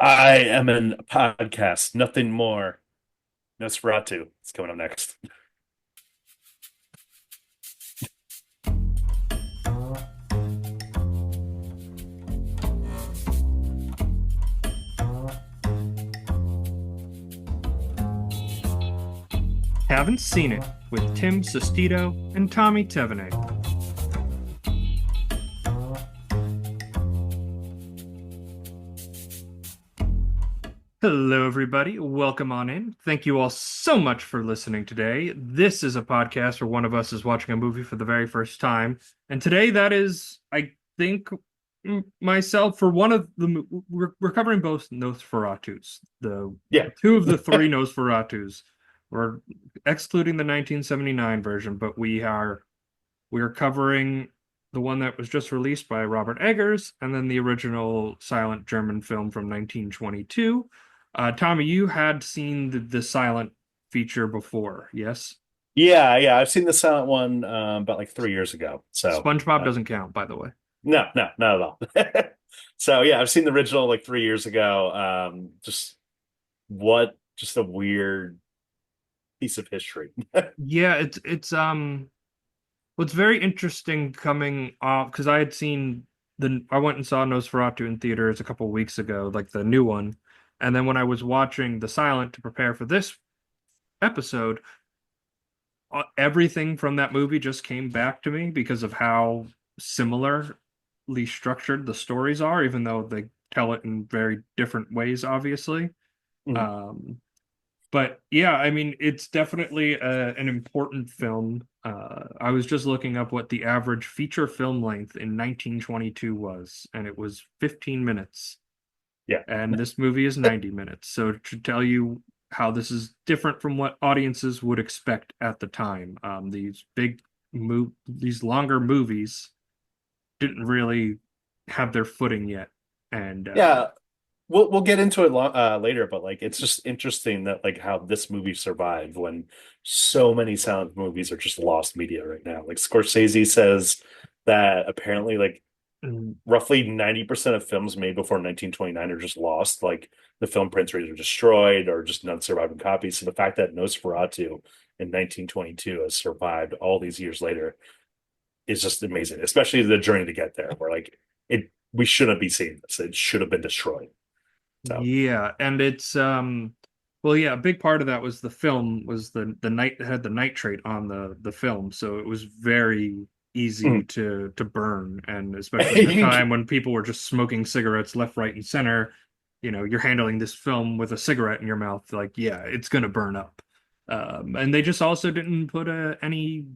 I am in a podcast, nothing more. Nosferatu is coming up next. Haven't Seen It with Tim Sestito and Tommy Tevenet. Hello, everybody. Welcome on in. Thank you all so much for listening today. This is a podcast where one of us is watching a movie for the very first time. And today, that is, I think, myself for one of we're covering both Nosferatus, the Yeah, two of the three Nosferatus. We're excluding the 1979 version, but we are covering the one that was just released by Robert Eggers, and then the original silent German film from 1922. Tommy, you had seen the silent feature before, yes? yeah. I've seen the silent one about like 3 years ago. So SpongeBob doesn't count, by the way. no, not at all. So yeah, I've seen the original like 3 years ago. Just a weird piece of history. Yeah, it's what's very interesting coming off because I went and saw Nosferatu in theaters a couple weeks ago, like the new one, and then when I was watching the silent to prepare for this episode, everything from that movie just came back to me because of how similarly structured the stories are, even though they tell it in very different ways, obviously. Mhm. Um, but yeah, I mean, it's definitely an important film. I was just looking up what the average feature film length in 1922 was, and it was 15 minutes. Yeah, And this movie is 90 minutes. So to tell you how this is different from what audiences would expect at the time, these longer movies didn't really have their footing yet. And yeah. We'll get into it later, but like it's just interesting that like how this movie survived when so many silent movies are just lost media right now. Like Scorsese says that apparently like mm, roughly 90% of films made before 1929 are just lost. Like the film prints are either destroyed or just none surviving copies. So the fact that Nosferatu in 1922 has survived all these years later is just amazing, especially the journey to get there, where like we shouldn't be seeing this. It should have been destroyed. So yeah, and well, yeah, a big part of that was the film was the night had the nitrate on the film, so it was very easy to burn, and especially at the time when people were just smoking cigarettes left, right, and center, you're handling this film with a cigarette in your mouth, like, yeah, it's gonna burn up. And they just also didn't put any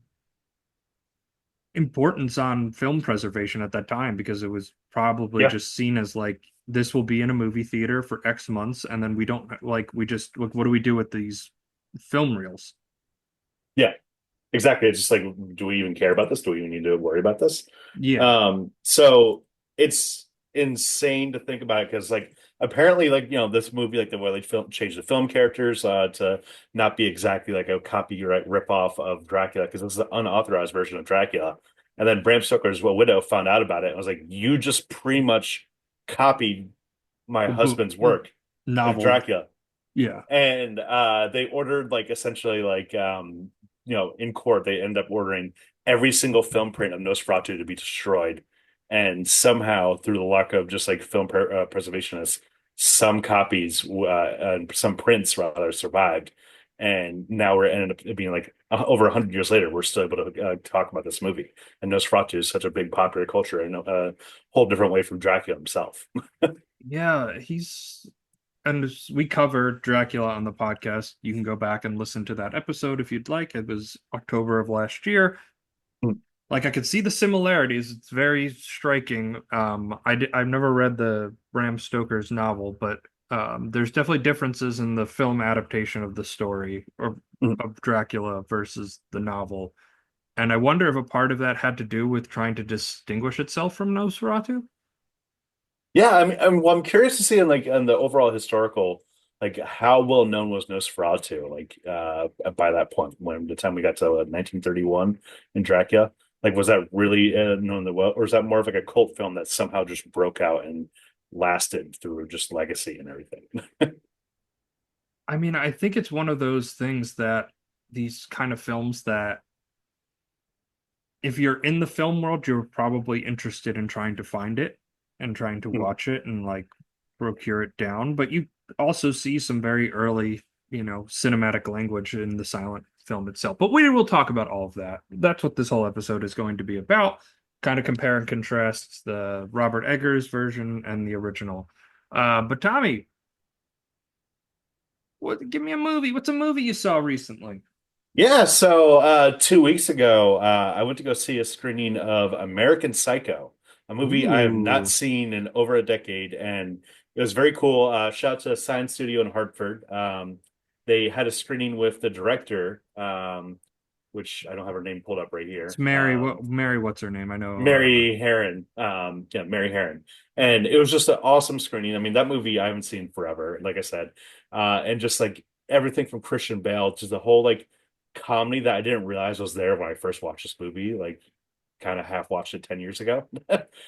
importance on film preservation at that time because it was probably yeah, just seen as like this will be in a movie theater for X months and then we don't like we just like what do we do with these film reels? yeah. Exactly. It's just like, do we even care about this? Do we even need to worry about this? Yeah. So it's insane to think about it because, like, apparently, like, this movie, like the way they changed the film characters to not be exactly like a copyright ripoff of Dracula because this is an unauthorized version of Dracula. And then Bram Stoker's widow found out about it and was like, "You just pretty much copied my The husband's work with novel. Dracula." Yeah. And they ordered like essentially like in court they end up ordering every single film print of Nosferatu to be destroyed, and somehow through the luck of just like preservationists, some copies and some prints rather survived, and now we're ended up being like over 100 years later we're still able to talk about this movie, and Nosferatu is such a big popular culture in a whole different way from Dracula himself. Yeah, we covered Dracula on the podcast. You can go back and listen to that episode if you'd like. It was October of last year. Like I could see the similarities. It's very striking. I've never read the Bram Stoker's novel, but there's definitely differences in the film adaptation of the story of Dracula versus the novel. And I wonder if a part of that had to do with trying to distinguish itself from Nosferatu. Yeah, I mean, I'm curious to see in like in the overall historical, like how well known was Nosferatu, like by that point, when the time we got to 1931 in Dracula, like was that really known that well, or is that more of like a cult film that somehow just broke out and lasted through just legacy and everything. I mean, I think it's one of those things that these kind of films that if you're in the film world, you're probably interested in trying to find it and trying to watch it and like procure it down. But you also see some very early, cinematic language in the silent film itself. But we will talk about all of that. That's what this whole episode is going to be about. Kind of compare and contrast the Robert Eggers version and the original. But Tommy, give me a movie. What's a movie you saw recently? Yeah, so 2 weeks ago, I went to go see a screening of American Psycho, a movie I have not Ooh, seen in over a decade, and it was very cool. Shout out to Science Studio in Hartford. They had a screening with the director, which I don't have her name pulled up right it's here. Mary. Mary, what's her name? I know. Mary Herron. Yeah, Mary Herron. And it was just an awesome screening. I mean, that movie I haven't seen forever, like I said. And just like everything from Christian Bale to the whole like comedy that I didn't realize was there when I first watched this movie, like kind of half watched it 10 years ago.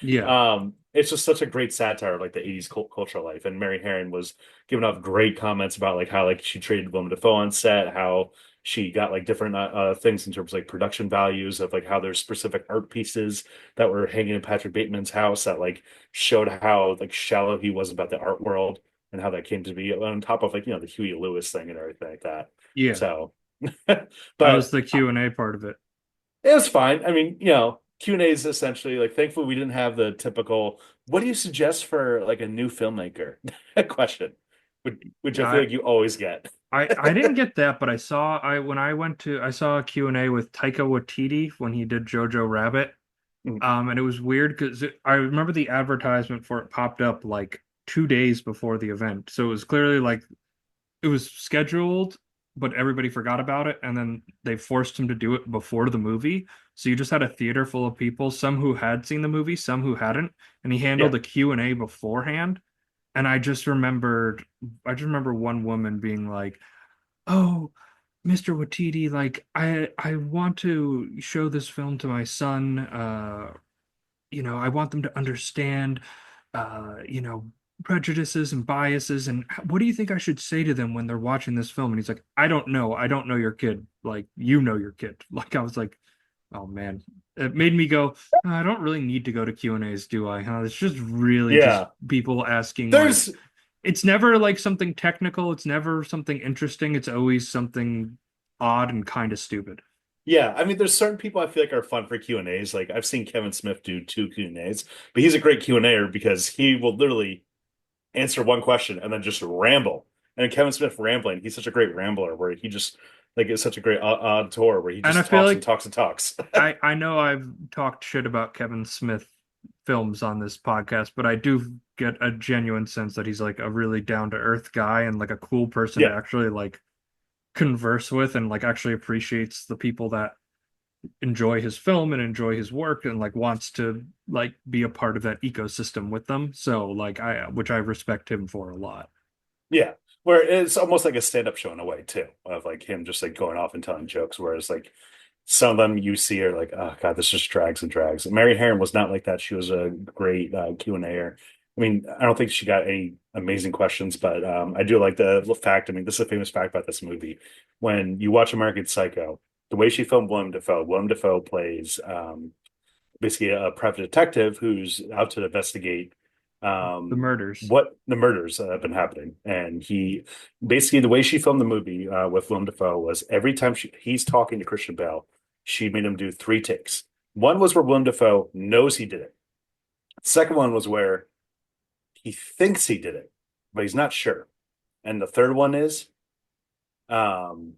Yeah, It's just such a great satire of like the 80s cultural life. And Mary Herron was giving off great comments about like how like she treated Willem Dafoe on set, how she got like different things in terms of like production values of like how there's specific art pieces that were hanging in Patrick Bateman's house that like showed how like shallow he was about the art world and how that came to be on top of like the Huey Lewis thing and everything like that. yeah. So, How was but the Q&A part of it? it was fine. I mean, Q&A is essentially like thankfully we didn't have the typical what do you suggest for like a new filmmaker question, which I feel I like you always get. I didn't get that, but I when I went to I saw a Q&A with Taika Waititi when he did Jojo Rabbit. And it was weird because I remember the advertisement for it popped up like 2 days before the event. So it was clearly like it was scheduled, but everybody forgot about it, and then they forced him to do it before the movie. So you just had a theater full of people, some who had seen the movie, some who hadn't, and he handled Yeah, the Q&A beforehand. And I just remember one woman being like, "Oh, Mr. Watiti, like I want to show this film to my son. I want them to understand, uh, you know, prejudices and biases. And what do you think I should say to them when they're watching this film?" And he's like, "I don't know. I don't know your kid. Like, you know your kid." Like, I was like, oh man. It made me go, I don't really need to go to Q&As, do I? Huh? It's just really just yeah. people asking like There's it's never like something technical, it's never something interesting, it's always something odd and kind of stupid. Yeah, I mean, there's certain people I feel like are fun for Q&As. Like I've seen Kevin Smith do two Q&As, but he's a great Q&A because he will literally answer one question and then just ramble. And Kevin Smith rambling, he's such a great rambler where he just like is such a great auteur where he And I just feel talks and like talks and talks. I know I've talked shit about Kevin Smith films on this podcast, but I do get a genuine sense that he's like a really down to earth guy and like a cool person to Yeah, actually like converse with and like actually appreciates the people that enjoy his film and enjoy his work and like wants to like be a part of that ecosystem with them. So like which I respect him for a lot. yeah. Where it's almost like a stand-up show in a way too, of like him just like going off and telling jokes. Whereas like some of them you see are like, oh God, this just drags and drags. Mary Herron was not like that. She was a great Q&A. I mean, I don't think she got any amazing questions, but I do like the fact. I mean, this is a famous fact about this movie. When you watch American Psycho, the way she filmed Willem Dafoe plays basically a private detective who's out to investigate The murders. what the murders that have been happening. And he basically the way she filmed the movie with Willem Dafoe was every time he's talking to Christian Bale, she made him do three takes. One was where Willem Dafoe knows he did it. The second one was where he thinks he did it, but he's not sure. And the third one is um,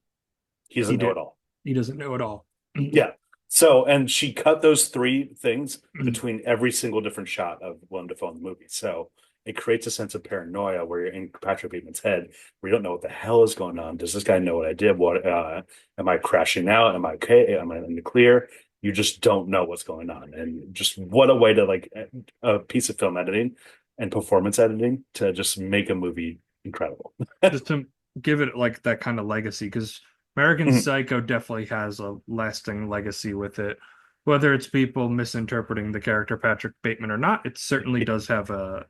he He doesn't know did. at all. He doesn't know at all. Yeah. So, and she cut those three things between every single different shot of Willem Dafoe in the movie. So it creates a sense of paranoia where you're in Patrick Bateman's head, where you don't know what the hell is going on. Does this guy know what I did? What am I crashing out? Am I okay? Am I in the clear? You just don't know what's going on. And just what a way to like a piece of film editing and performance editing to just make a movie incredible. Just to give it like that kind of legacy, because American Mhm. Psycho definitely has a lasting legacy with it. Whether it's people misinterpreting the character Patrick Bateman or not, it certainly does have a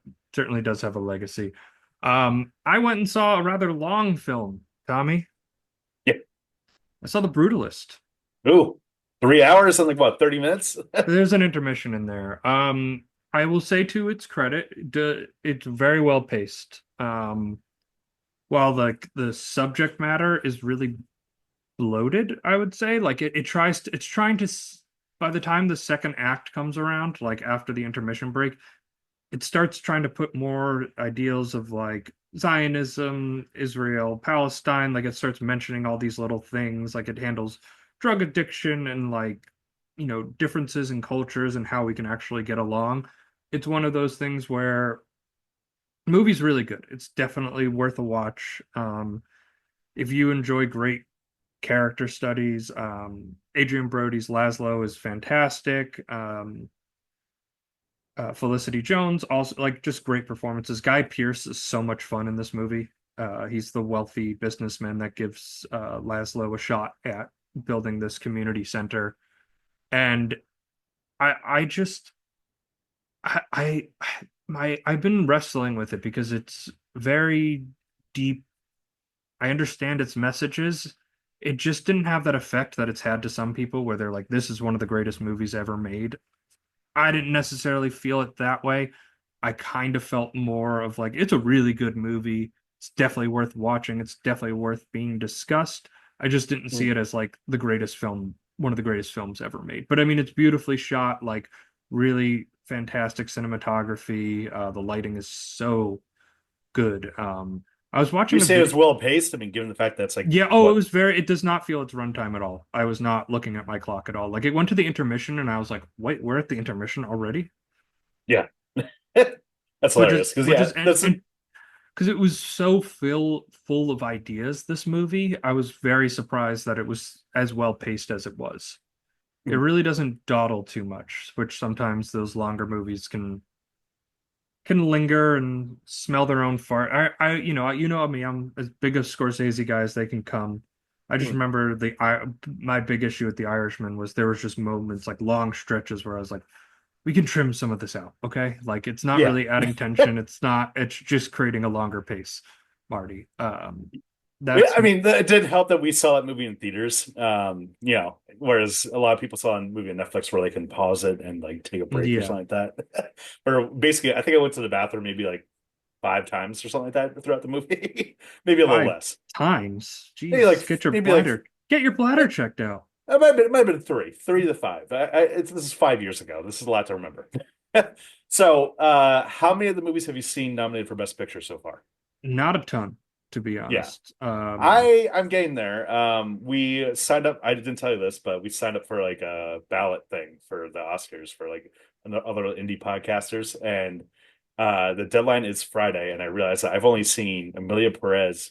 legacy. I went and saw a rather long film, Tommy. Yeah. I saw The Brutalist. Ooh, 3 hours and like what, 30 minutes? There's an intermission in there. I will say to its credit, it's very well paced. While the subject matter is really bloated, I would say. Like it's trying to, by the time the second act comes around, like after the intermission break, it starts trying to put more ideals of like Zionism, Israel, Palestine. Like it starts mentioning all these little things. Like it handles drug addiction and like, differences in cultures and how we can actually get along. It's one of those things where the movie's really good. It's definitely worth a watch. If you enjoy great character studies, Adrian Brody's Laszlo is fantastic. Felicity Jones also like just great performances. Guy Pearce is so much fun in this movie. He's the wealthy businessman that gives Laszlo a shot at building this community center, and I just I I've been wrestling with it because it's very deep. I understand its messages. It just didn't have that effect that it's had to some people where they're like, this is one of the greatest movies ever made. I didn't necessarily feel it that way. I kind of felt more of like, it's a really good movie. It's definitely worth watching. It's definitely worth being discussed. I just didn't see it as like the greatest film, one of the greatest films ever made. But I mean, it's beautifully shot, like really fantastic cinematography. The lighting is so good. I was You watching a say it video. was well paced. I mean, given the fact that's like Yeah, oh, what? it does not feel its runtime at all. I was not looking at my clock at all. Like it went to the intermission and I was like, wait, we're at the intermission already? Yeah. That's Which is hilarious because which yeah, is that's and because it was so full of ideas, this movie, I was very surprised that it was as well paced as it was. It really doesn't dawdle too much, which sometimes those longer movies can linger and smell their own fart. Me, I'm as big a Scorsese guy as they can come. I just remember my big issue with The Irishman was there was just moments like long stretches where I was like, we can trim some of this out, okay? Like it's not yeah. really adding tension. It's just creating a longer pace, Marty. Yeah, That's I mean, it did help that we saw that movie in theaters. Whereas a lot of people saw a movie on Netflix where they can pause it and like take a break or yeah, something like that. Or basically, I think I went to the bathroom maybe like 5 times or something like that throughout the movie. Maybe a little five less. times. Maybe Jeez, like maybe like get your eh, bladder checked out. it might have been three to five. This is 5 years ago. This is a lot to remember. So, how many of the movies have you seen nominated for Best Picture so far? Not a ton, to be Yeah. honest. I'm getting there. We signed up. I didn't tell you this, but we signed up for like a ballot thing for the Oscars for like other indie podcasters, and the deadline is Friday. And I realized that I've only seen Amelia Perez,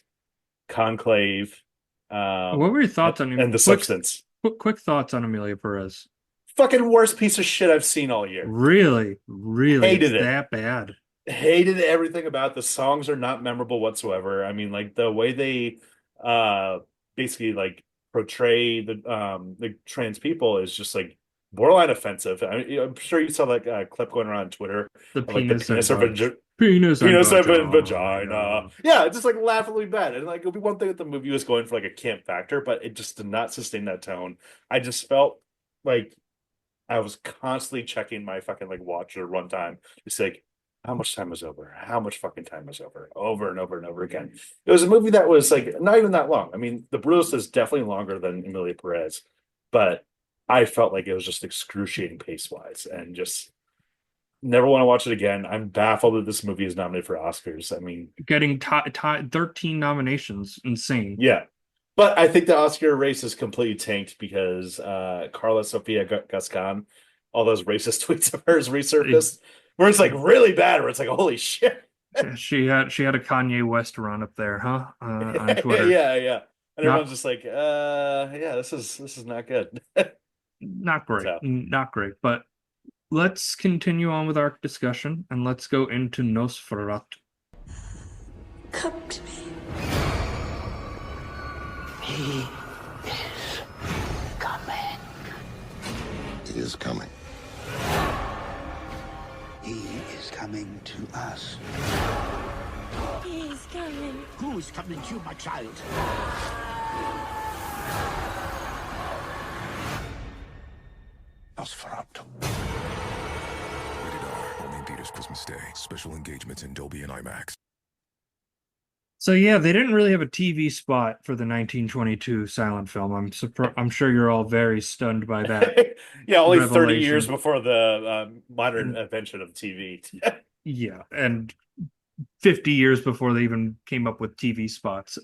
Conclave, What were your thoughts on him? and The Substance. Quick thoughts on Amelia Perez. Fucking worst piece of shit I've seen all year. Really, really, it's Hated it. that bad. Hated everything about the songs are not memorable whatsoever. I mean, like the way they uh basically like portray the trans people is just like borderline offensive. I'm sure you saw like a clip going around on Twitter The of like the penis and penis and penis and vagina. vagina. Yeah, it's just like laughably bad. And like it'll be one thing that the movie was going for like a camp factor, but it just did not sustain that tone. I just felt like I was constantly checking my fucking like watch or runtime. Just like, how much time is over? How much fucking time is over and over and over again. It was a movie that was like not even that long. I mean, The Bruce is definitely longer than Emilia Perez, but I felt like it was just excruciating pace wise and just never want to watch it again. I'm baffled that this movie is nominated for Oscars. I mean, Getting 13 nominations, insane. yeah. But I think the Oscar race is completely tanked because Carla Sofia Gascon, all those racist tweets of hers resurfaced, where it's like really bad, where it's like, holy shit. She had a Kanye West run up there, huh? On Twitter. Yeah, yeah. And everyone's Not just like, yeah, this is not good. not great. So Not great. But let's continue on with our discussion and let's go into Nosferatu. Come to me. He is coming. is coming. He is coming to us. He's coming. Who is coming to you, my child? Nosferatu. Rated R. Only in theaters Christmas Day. Special engagements in Dolby and IMAX. So yeah, they didn't really have a TV spot for the 1922 silent film. I'm sure you're all very stunned by that Yeah, only 30 years revelation. before the modern And invention of TV. yeah, and 50 years before they even came up with TV spots.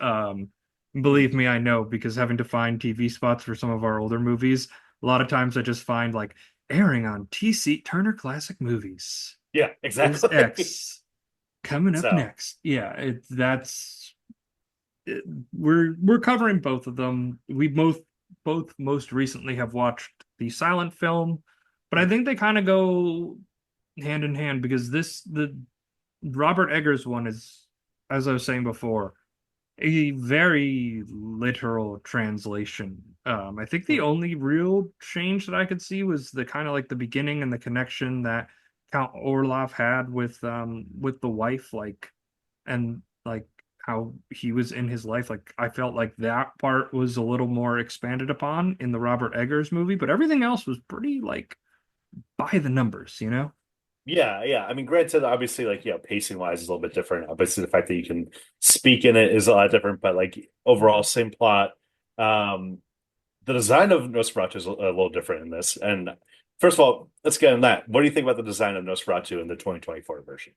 Believe me, I know because having to find TV spots for some of our older movies, a lot of times I just find like airing on TC Turner Classic Movies Yeah, is exactly. X coming up So, next. Yeah, we're covering both of them. We both most recently have watched the silent film, but I think they kind of go hand in hand because the Robert Eggers one is, as I was saying before, a very literal translation. I think the only real change that I could see was the kind of like the beginning and the connection that Count Orlov had with the wife, like and like how he was in his life. Like I felt like that part was a little more expanded upon in the Robert Eggers movie, but everything else was pretty like by the numbers, you know? yeah, yeah. I mean, granted, obviously, like, pacing wise is a little bit different. Obviously, the fact that you can speak in it is a lot different, but like overall, same plot. Um, the design of Nosferatu is a little different in this. And first of all, let's get in that. What do you think about the design of Nosferatu in the 2024 version?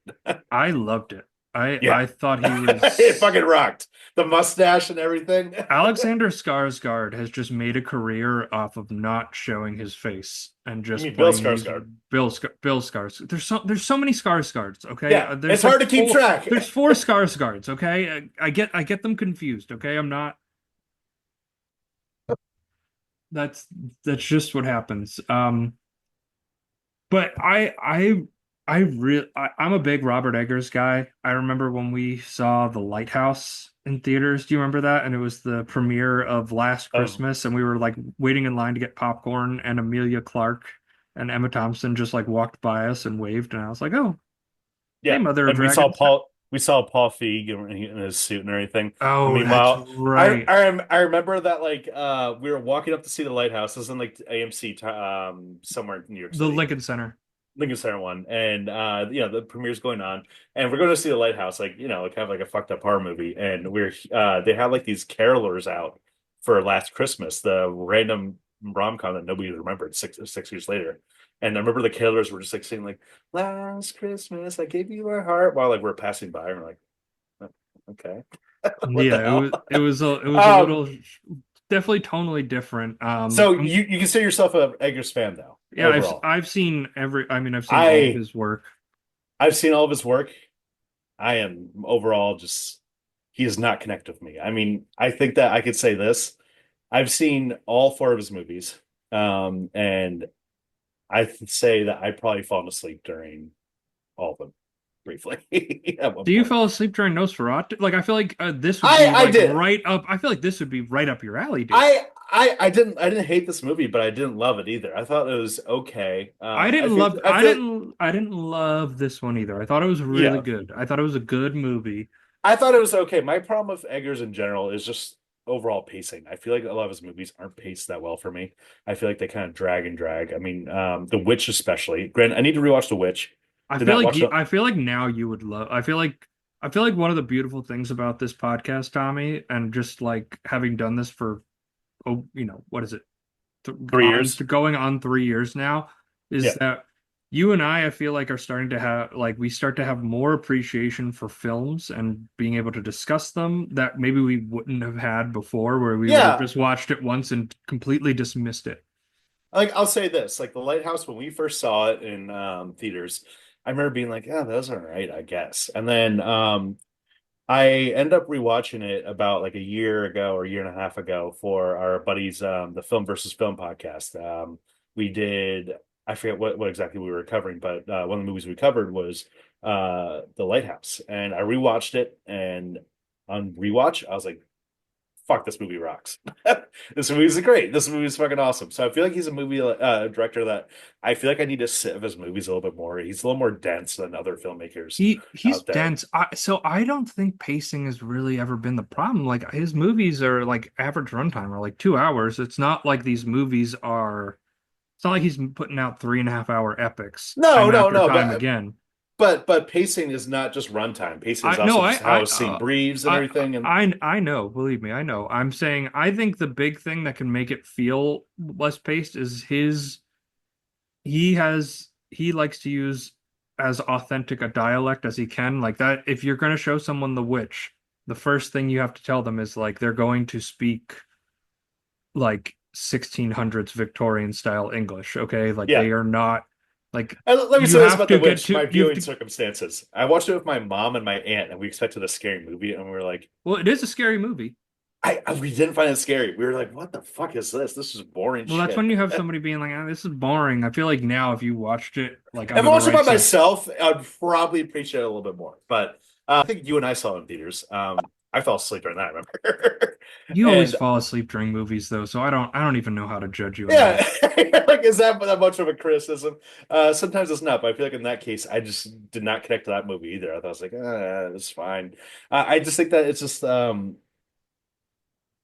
I loved it. I Yeah, I thought he it was fucking rocked. The mustache and everything. Alexander Skarsgård has just made a career off of not showing his face and You just mean Bill playing these Skarsgård? Bill Skarsgård. There's so many Skarsgårds, okay? Yeah, it's hard to keep track. There's four Skarsgårds, okay? I get them confused, okay? I'm not that's that's just what happens. But I'm a big Robert Eggers guy. I remember when we saw The Lighthouse in theaters. Do you remember that? And it was the premiere of Last Oh, Christmas, and we were like waiting in line to get popcorn, and Amelia Clark and Emma Thompson just like walked by us and waved, and I was like, "Oh, hey, yeah. Mother of And we saw Dragons." Paul Feig in his suit and everything. And Oh, that's meanwhile, right. I remember that like we were walking up to see the lighthouse. This is in like AMC somewhere in New York The City. Lincoln Center. Lincoln Center one, and the premiere's going on, and we're going to see the lighthouse, like like kind of like a fucked up horror movie, and they had like these carolers out for Last Christmas, the random rom-com that nobody remembered 6 years later, and I remember the carolers were just like saying like Last Christmas I gave you my heart while like we're passing by, and we're like, "Oh, okay, what the Yeah, hell?" it was a um, little definitely tonally different. so you consider yourself a Eggers fan though Yeah, overall? I've seen I've seen all of I his work. I've seen all of his work. I am overall just he does not connect with me. I mean, I think that I could say this. I've seen all four of his movies. And say that I probably fallen asleep during all of them briefly at one Do you point. fall asleep during Nosferatu? Like, I feel like this would be I like did. right up. I feel like this would be right up your alley, dude. I didn't hate this movie, but I didn't love it either. I thought it was okay. I feel I didn't love this one either. I thought it was really yeah. good. I thought it was a good movie. I thought it was okay. My problem with Eggers in general is just overall pacing. I feel like a lot of his movies aren't paced that well for me. I feel like they kind of drag and drag. I mean, The Witch especially. Grant, I need to rewatch The Witch. Did not watch the. I feel like now you would love. I feel like one of the beautiful things about this podcast, Tommy, and just like having done this for what is it? 3 years. Going on 3 years now, is Yeah. that you and I feel like are starting to have like we start to have more appreciation for films and being able to discuss them that maybe we wouldn't have had before, where we would have Yeah. just watched it once and completely dismissed it. Like I'll say this, like The Lighthouse when we first saw it in theaters, I remember being like, "Yeah, those are right, I guess." And then I end up rewatching it about like a year ago or a year and a half ago for our buddies, the Film versus Film podcast. We did, I forget what exactly we were covering, but one of the movies we covered was The Lighthouse. And I rewatched it, and on rewatch, I was like, fuck, this movie rocks. This movie is great. This movie is fucking awesome. So I feel like he's a movie director that I feel like I need to sit with his movies a little bit more. He's a little more dense than other filmmakers He's out there. dense. So I don't think pacing has really ever been the problem. Like his movies are like average runtime are like 2 hours. It's not like these movies are. It's not like he's putting out 3.5 hour epics No, time no, after no, time again. but pacing is not just runtime. Pacing is I no, also just how a scene breathes and I everything. And I know. Believe me, I know. I'm saying I think the big thing that can make it feel less paced is his. He likes to use as authentic a dialect as he can. Like that, if you're going to show someone The Witch, the first thing you have to tell them is like they're going to speak like 1600s Victorian style English, okay? Like yeah, they are not like and let me you say this have about to The get Witch, to my you have viewing to circumstances. I watched it with my mom and my aunt, and we expected a scary movie, and we were like, well, it is a scary movie. we didn't find it scary. We were like, what the fuck is this? This is boring Well, that's when shit. you have somebody being like, "Ah, this is boring." I feel like now if you watched it like If I under the watched it by right set, myself, I'd probably appreciate it a little bit more. But I think you and I saw it in theaters. I fell asleep during that, I remember. you always And fall asleep during movies though, so I don't even know how to judge you in yeah, that. like is that much of a criticism? Sometimes it's not, but I feel like in that case, I just did not connect to that movie either. I thought I was like, it's fine. I just think that it's just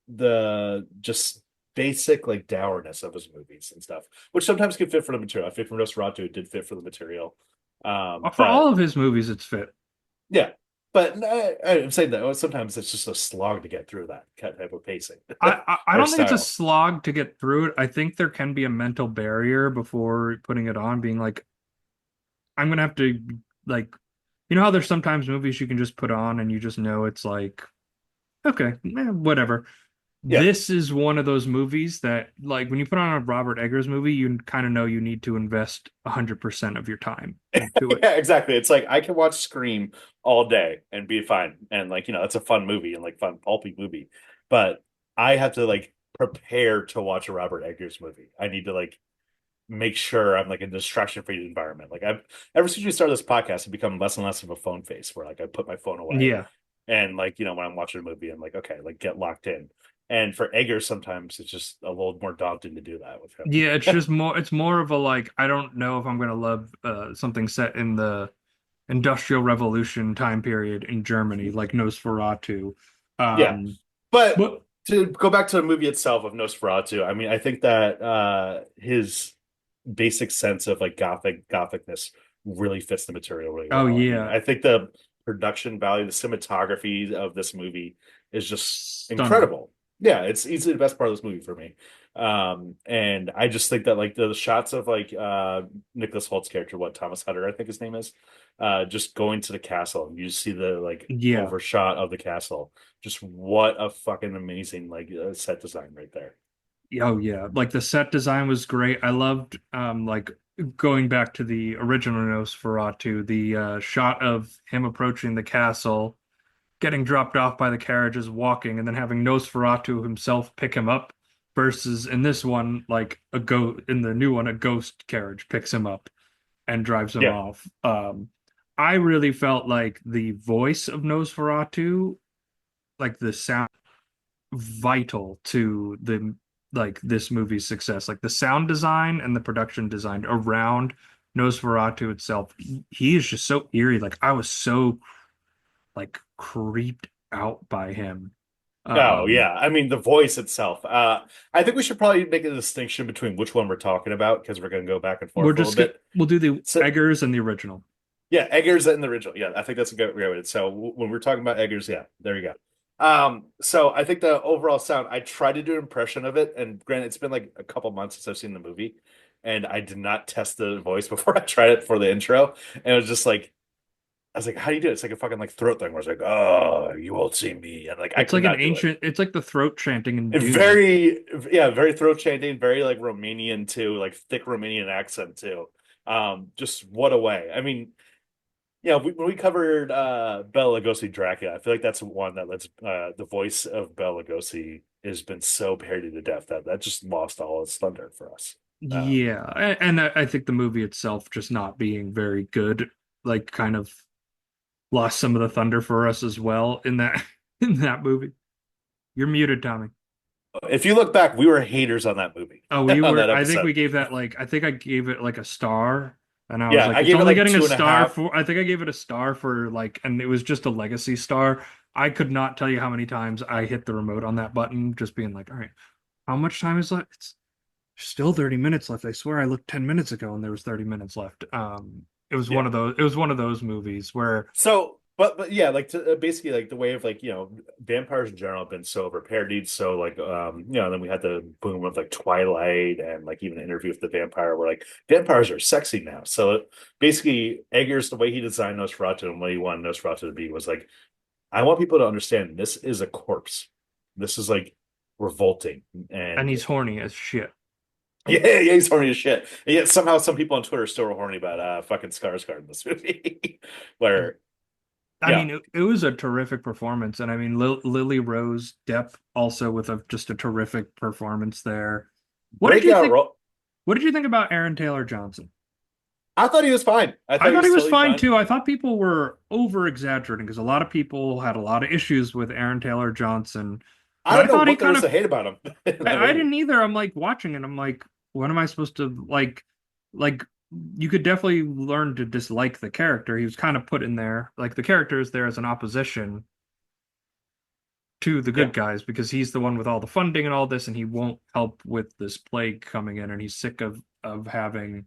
the just basic like dourness of his movies and stuff, which sometimes can fit for the material. I think for Nosferatu, it did fit for the material. For all But of his movies, it's fit. yeah, but I'm saying that sometimes it's just a slog to get through that type of pacing I or don't think it's a style. slog to get through it. I think there can be a mental barrier before putting it on, being like, I'm gonna have to like, you know how there's sometimes movies you can just put on and you just know it's like, okay, whatever. Yeah, This is one of those movies that, like, when you put on a Robert Eggers movie, you kind of know you need to invest 100% of your time into it. yeah, exactly. It's like I can watch Scream all day and be fine, and like it's a fun movie and like fun pulpy movie, but I have to like prepare to watch a Robert Eggers movie. I need to like make sure I'm like a distraction-free environment. Like I've ever since we started this podcast, I've become less and less of a phone face where like I put my phone away Yeah. and like when I'm watching a movie, I'm like, okay, like get locked in. And for Eggers, sometimes it's just a little more daunting to do that with him. Yeah, it's more of a like, I don't know if I'm gonna love something set in the Industrial Revolution time period in Germany, like Nosferatu. Yeah, Um, but but to go back to the movie itself of Nosferatu, I mean, I think that his basic sense of like gothicness really fits the material really oh well. I mean, yeah, I think the production value, the cinematography of this movie is just stunning. incredible. Yeah, it's easily the best part of this movie for me. And I just think that like the shots of like Nicholas Holt's character, what Thomas Hutter, I think his name is, just going to the castle and you see the like Yeah. overshot of the castle. Just what a fucking amazing like set design right there. Oh yeah, like the set design was great. I loved like going back to the original Nosferatu, the shot of him approaching the castle, getting dropped off by the carriages, walking, and then having Nosferatu himself pick him up versus in this one, like in the new one, a ghost carriage picks him up and drives him Yeah. off. I really felt like the voice of Nosferatu, like the sound vital to the like this movie's success. Like the sound design and the production design around Nosferatu itself. He is just so eerie. Like I was so like creeped out by him. Oh Um, yeah, I mean the voice itself. I think we should probably make a distinction between which one we're talking about because we're going to go back and we're forth a little just gonna bit. we'll do the So Eggers and the original. yeah, Eggers in the original. Yeah, I think that's a good way. So when we're talking about Eggers, yeah, there you go. So I think the overall sound, I tried to do an impression of it, and granted, it's been like a couple months since I've seen the movie, and I did not test the voice before I tried it for the intro, and it was just like I was like, "How do you do it?" It's like a fucking like throat thing where it's like, "Oh, you won't see me," and like I It's could like an not do it. ancient. It's like the throat chanting in And Dune. very, yeah, very throat chanting, very like Romanian too, like thick Romanian accent too. Just what a way. I mean, yeah, when we covered Bela Lugosi Dracula, I feel like that's one that lets the voice of Bela Lugosi has been so parodied to death that that just lost all its thunder for us. Yeah, and I think the movie itself just not being very good, like kind of lost some of the thunder for us as well in that in that movie. You're muted, Tommy. If you look back, we were haters on that movie Oh, we on that were. I think episode. we gave that like. I think I gave it like a star, and I was Yeah, like, I it's gave it only like getting a two and a star half. for. I think I gave it a star for like, and it was just a legacy star. I could not tell you how many times I hit the remote on that button, just being like, all right, how much time is left? It's still 30 minutes left. I swear I looked 10 minutes ago and there was 30 minutes left. It was one Yeah. of those. It was one of those movies where, So, but yeah, like basically like the way of like vampires in general have been so over parodied. So like then we had the boom of like Twilight and like even Interview with the Vampire, where like vampires are sexy now. So basically, Eggers, the way he designed Nosferatu and what he wanted Nosferatu to be was like, I want people to understand this is a corpse. This is like revolting and and he's horny as shit. yeah, he's horny as shit. And yet somehow some people on Twitter still are horny about fucking Skarsgård in this movie, where I yeah. mean, it was a terrific performance, and I mean, Lily Rose Depp also with just a terrific performance there. What did you Breakout think? role. What did you think about Aaron Taylor Johnson? I thought he was fine. I I thought he thought he was was totally fine fine. too. I thought people were over exaggerating because a lot of people had a lot of issues with Aaron Taylor Johnson, I but I don't know thought he what there kind is to of hate about him in that I movie. didn't either. I'm like watching it. I'm like, what am I supposed to like you could definitely learn to dislike the character. He was kind of put in there. Like the character is there as an opposition to the Yeah, good guys because he's the one with all the funding and all this, and he won't help with this plague coming in, and he's sick of having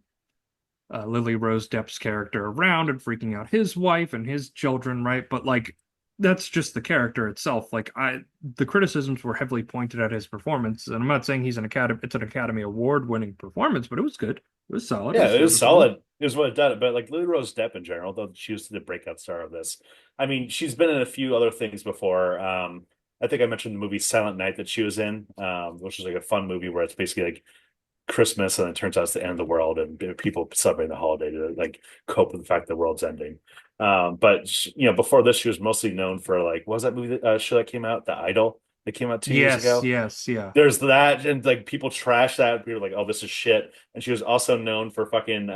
Lily Rose Depp's character around and freaking out his wife and his children, right? But like that's just the character itself. The criticisms were heavily pointed at his performance, and I'm not saying it's an Academy Award winning performance, but it was good. It was solid. It yeah, was it was serviceable. solid. It was what it did. But like Lily Rose Depp in general, though she was the breakout star of this. I mean, she's been in a few other things before. I think I mentioned the movie Silent Night that she was in, which is like a fun movie where it's basically like Christmas and it turns out it's the end of the world and people celebrating the holiday to like cope with the fact the world's ending. But before this, she was mostly known for like, what was that movie show that came out, The Idol, that came out 2 years Yes, ago? yes, yeah. There's that, and like people trash that. People are like, "Oh, this is shit." And she was also known for fucking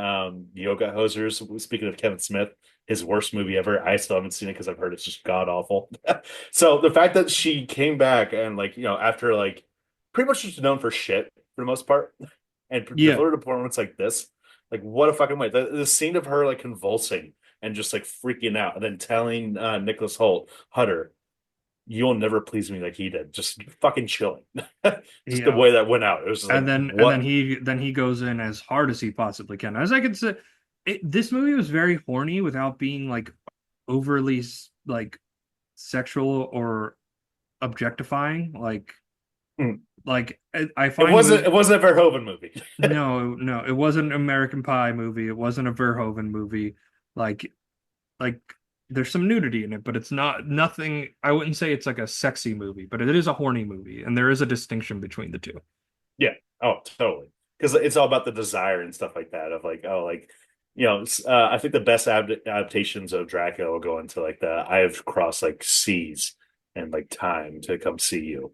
yoga hosers. Speaking of Kevin Smith, his worst movie ever. I still haven't seen it because I've heard it's just god awful. So the fact that she came back and like after like pretty much just known for shit for the most part, and Yeah. delivered a performance like this, like what a fucking way. The scene of her like convulsing and just like freaking out, and then telling Nicholas Holt Hutter, you'll never please me like he did. Just fucking chilling. Just the Yeah. way that went out. It was just like, And then what? he goes in as hard as he possibly can. As I could say, this movie was very horny without being like overly like sexual or objectifying. Hmm. I It find wasn't movie. it wasn't a Verhoeven movie. No, no, it wasn't an American Pie movie. It wasn't a Verhoeven movie. Like like there's some nudity in it, but it's not nothing. I wouldn't say it's like a sexy movie, but it is a horny movie, and there is a distinction between the two. Yeah. Oh, totally. Because it's all about the desire and stuff like that. Of like, oh, like, I think the best adaptations of Dracula will go into like the I've crossed like seas and like time to come see you.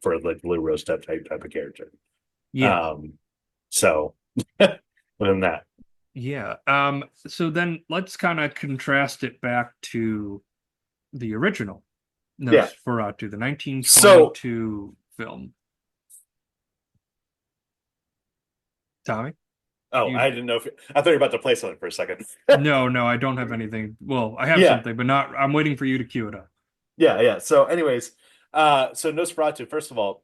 For like Lou Rose type of character. Yeah. Um, so within that, Yeah. So then let's kind of contrast it back to the original yeah. Nosferatu, the So 1922 film. Tommy? Oh, You I didn't know if I thought you were about to play something for a second. No, I don't have anything. Well, I have Yeah, something, but not I'm waiting for you to cue it up. yeah. So, anyways, so Nosferatu, first of all,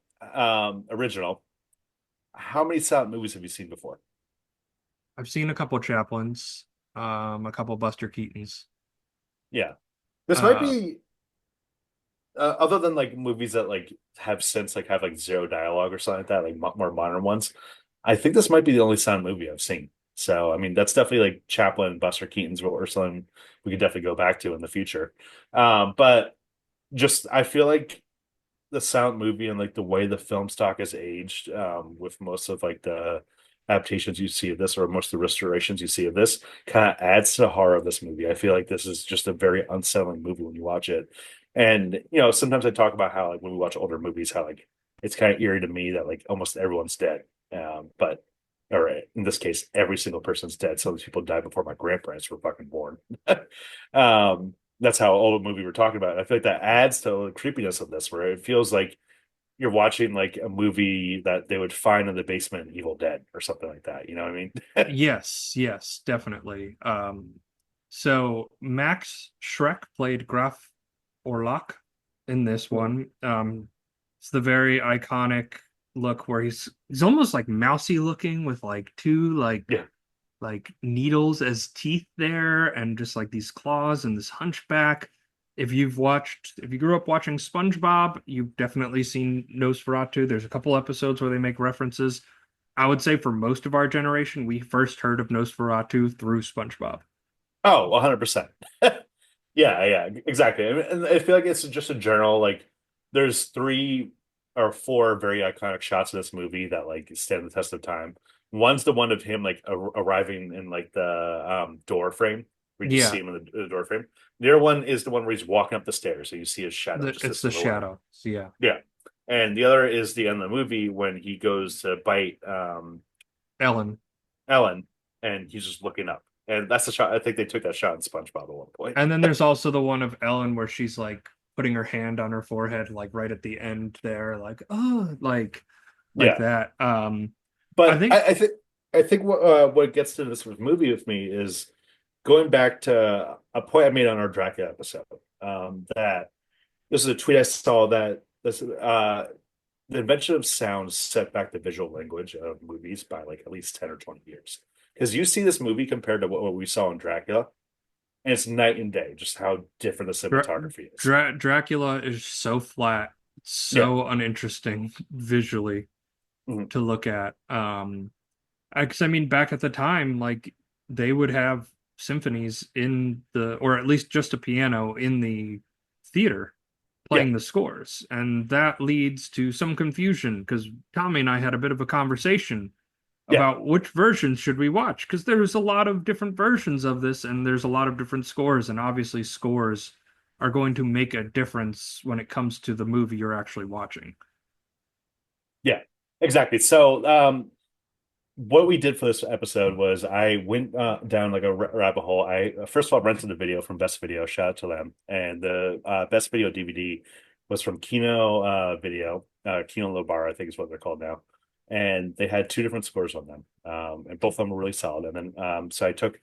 original. How many silent movies have you seen before? I've seen a couple Chaplins, a couple Buster Keatons. Yeah, this might Uh be other than like movies that like have like zero dialogue or something like that, like more modern ones. I think this might be the only silent movie I've seen. So, I mean, that's definitely like Chaplin and Buster Keaton's or something we could definitely go back to in the future. But just I feel like the sound movie and like the way the film stock has aged, with most of like the adaptations you see of this or most of the restorations you see of this kind of adds to the horror of this movie. I feel like this is just a very unsettling movie when you watch it. And sometimes I talk about how like when we watch older movies, how like it's kind of eerie to me that like almost everyone's dead. But or in this case, every single person's dead. Some of these people died before my grandparents were fucking born. That's how old a movie we're talking about. I feel like that adds to the creepiness of this, where it feels like you're watching like a movie that they would find in the basement in Evil Dead or something like that. You know what I mean? Yes, yes, definitely. So Max Schreck played Graf Orlok in this one. It's the very iconic look where he's almost like mousy looking with like two Yeah. like needles as teeth there and just like these claws and this hunchback. If you grew up watching SpongeBob, you've definitely seen Nosferatu. There's a couple episodes where they make references. I would say for most of our generation, we first heard of Nosferatu through SpongeBob. Oh, 100%. Yeah, yeah, exactly. And I feel like it's just a general like there's three or four very iconic shots of this movie that like stand the test of time. One's the one of him like arriving in like the door frame where you just see Yeah, him in the door frame. The other one is the one where he's walking up the stairs, so you see his shadow, just it's this the silhouette. shadow. So yeah, Yeah. And the other is the end of the movie when he goes to bite Ellen. Ellen and he's just looking up. And that's the shot. I think they took that shot in SpongeBob at one point. And then there's also the one of Ellen where she's like putting her hand on her forehead, like right at the end there, like oh, like Yeah. that. I But think I think what gets to this movie with me is going back to a point I made on our Dracula episode. That this is a tweet I saw that this the invention of sound set back the visual language of movies by like at least 10 or 20 years. Because you see this movie compared to what we saw in Dracula, and it's night and day, just how different the Dra cinematography is. Dracula is so flat, Yeah. so uninteresting visually Mhm. to look at. 'Cause I mean, back at the time, like they would have symphonies in or at least just a piano in the theater Yeah. playing the scores, and that leads to some confusion because Tommy and I had a bit of a conversation Yeah. about which versions should we watch because there's a lot of different versions of this, and there's a lot of different scores, and obviously scores are going to make a difference when it comes to the movie you're actually watching. Yeah. Exactly. So, what we did for this episode was I went down like a rabbit hole. I first of all rented the video from Best Video. Shout out to them. And the Best Video DVD was from Kino Video, Kino Lobar, I think is what they're called now. And they had two different scores on them, and both of them were really solid. And then so I took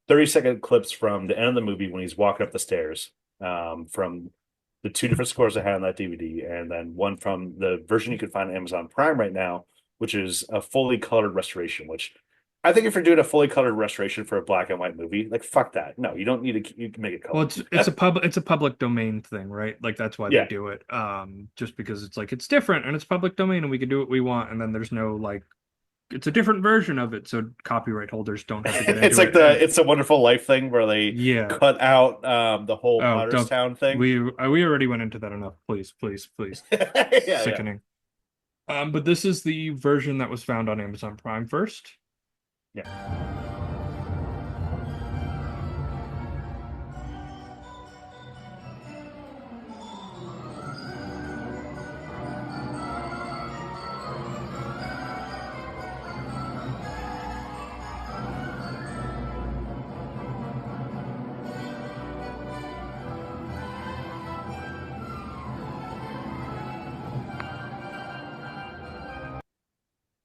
30-second clips from the end of the movie when he's walking up the stairs, from the two different scores I had on that DVD, and then one from the version you could find on Amazon Prime right now, which is a fully colored restoration, which I think if you're doing a fully colored restoration for a black and white movie, like fuck that. No, you don't need to, you can make it Well, colored. it's a public domain thing, right? Like that's why they Yeah. do it. Just because it's like it's different and it's public domain and we can do what we want, and then there's no like it's a different version of it, so copyright holders don't have to get It's into like it. the And It's a Wonderful Life thing where they yeah, cut out the whole oh, don't Potterstown thing. we already went into that enough. Please, please, please. Yeah, yeah. Sickening. But this is the version that was found on Amazon Prime first. Yeah.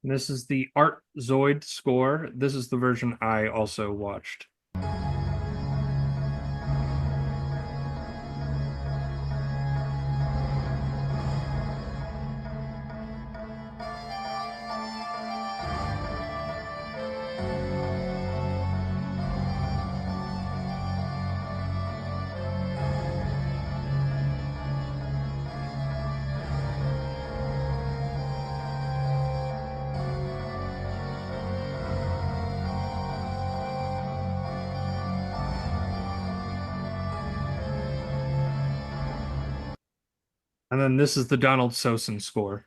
And this is the Art Zoid score. This is the version I also watched. And then this is the Donald Sosen score.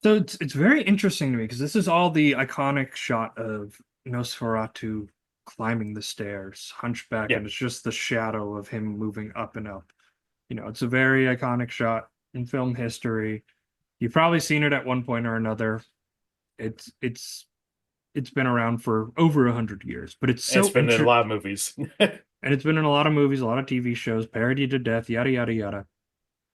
So it's very interesting to me because this is all the iconic shot of Nosferatu climbing the stairs, hunchback, Yeah, and it's just the shadow of him moving up and up. It's a very iconic shot in film history. You've probably seen it at one point or another. It's it's been around for over 100 years, but it's and it's so been in a lot of movies. and it's been in a lot of movies, a lot of TV shows, parodied to death, yada yada yada.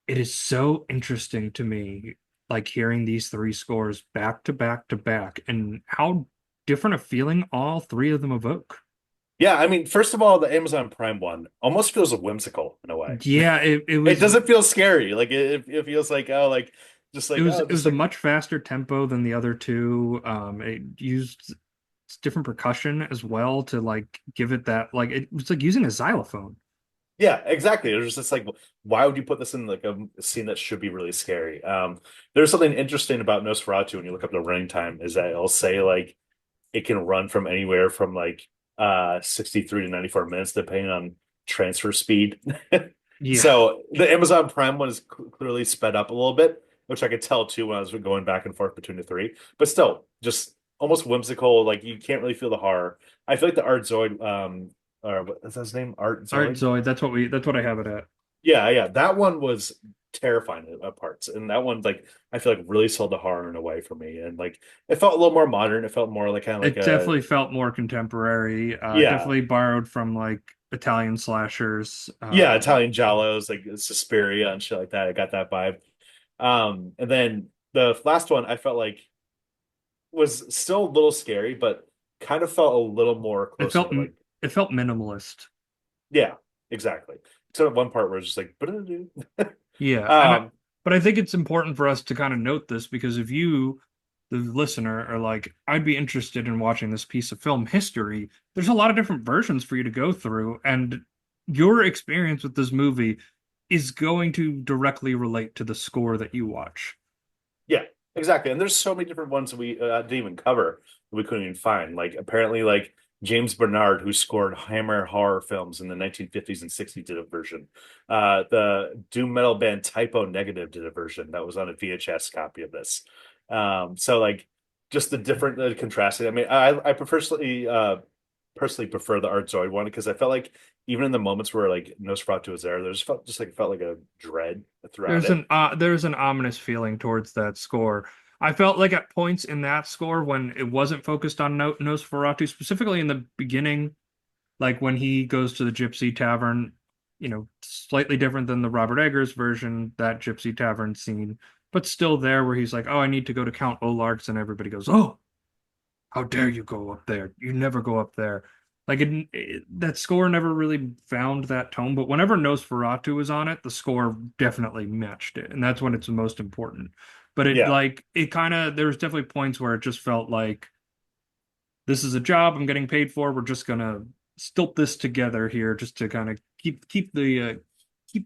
It is so interesting to me, like hearing these three scores back to back to back, and how different a feeling all three of them evoke. Yeah, I mean, first of all, the Amazon Prime one almost feels whimsical in a way. Yeah, It doesn't feel scary. Like it feels like oh, like just it like was oh, it just was a like much faster tempo than the other two. It used different percussion as well to like give it that like it was like using a xylophone. yeah, exactly. It was just like why would you put this in like a scene that should be really scary? There's something interesting about Nosferatu when you look up the running time is that it'll say like it can run from anywhere from like 63 to 94 minutes depending on transfer speed. Yeah, So the Amazon Prime one is clearly sped up a little bit, which I could tell too when I was going back and forth between the three. But still, just almost whimsical. Like you can't really feel the horror. I feel like the Art Zoid, or what is his name? Art Art Zoid. Zoid. That's what I have it at. Yeah, yeah, that one was terrifying at parts, and that one like I feel like really sold the horror in a way for me, and like it felt a little more modern. It felt more like kind of like It a definitely felt more contemporary. yeah, Definitely borrowed from like Italian slashers. yeah, Italian giallos like Suspiria and shit like that. I got that vibe. And then the last one I felt like was still a little scary, but kind of felt a little more It closer felt to like it felt minimalist. yeah, exactly. Except at one part where it's just like Yeah, um but I think it's important for us to kind of note this because if you, the listener, are like, I'd be interested in watching this piece of film history, there's a lot of different versions for you to go through, and your experience with this movie is going to directly relate to the score that you watch. yeah, exactly. And there's so many different ones that we didn't even cover that we couldn't even find. Like apparently, like James Bernard, who scored Hammer horror films in the 1950s and 60s, did a version. The doom metal band Typo Negative did a version that was on a VHS copy of this. So like just the different contrasting. I mean, I personally prefer the Art Zoid one because I felt like even in the moments where like Nosferatu was there, there's felt like a dread throughout it. There's an ominous feeling towards that score. I felt like at points in that score when it wasn't focused on Nosferatu, specifically in the beginning, like when he goes to the Gypsy Tavern, slightly different than the Robert Eggers version, that Gypsy Tavern scene, but still there where he's like, "Oh, I need to go to Count Olark's," and everybody goes, "Oh, how dare you go up there? You never go up there." Like that score never really found that tone, but whenever Nosferatu was on it, the score definitely matched it, and that's when it's the most important. But Yeah. it kind of there was definitely points where it just felt like this is a job I'm getting paid for. We're just gonna stilt this together here just to kind of keep the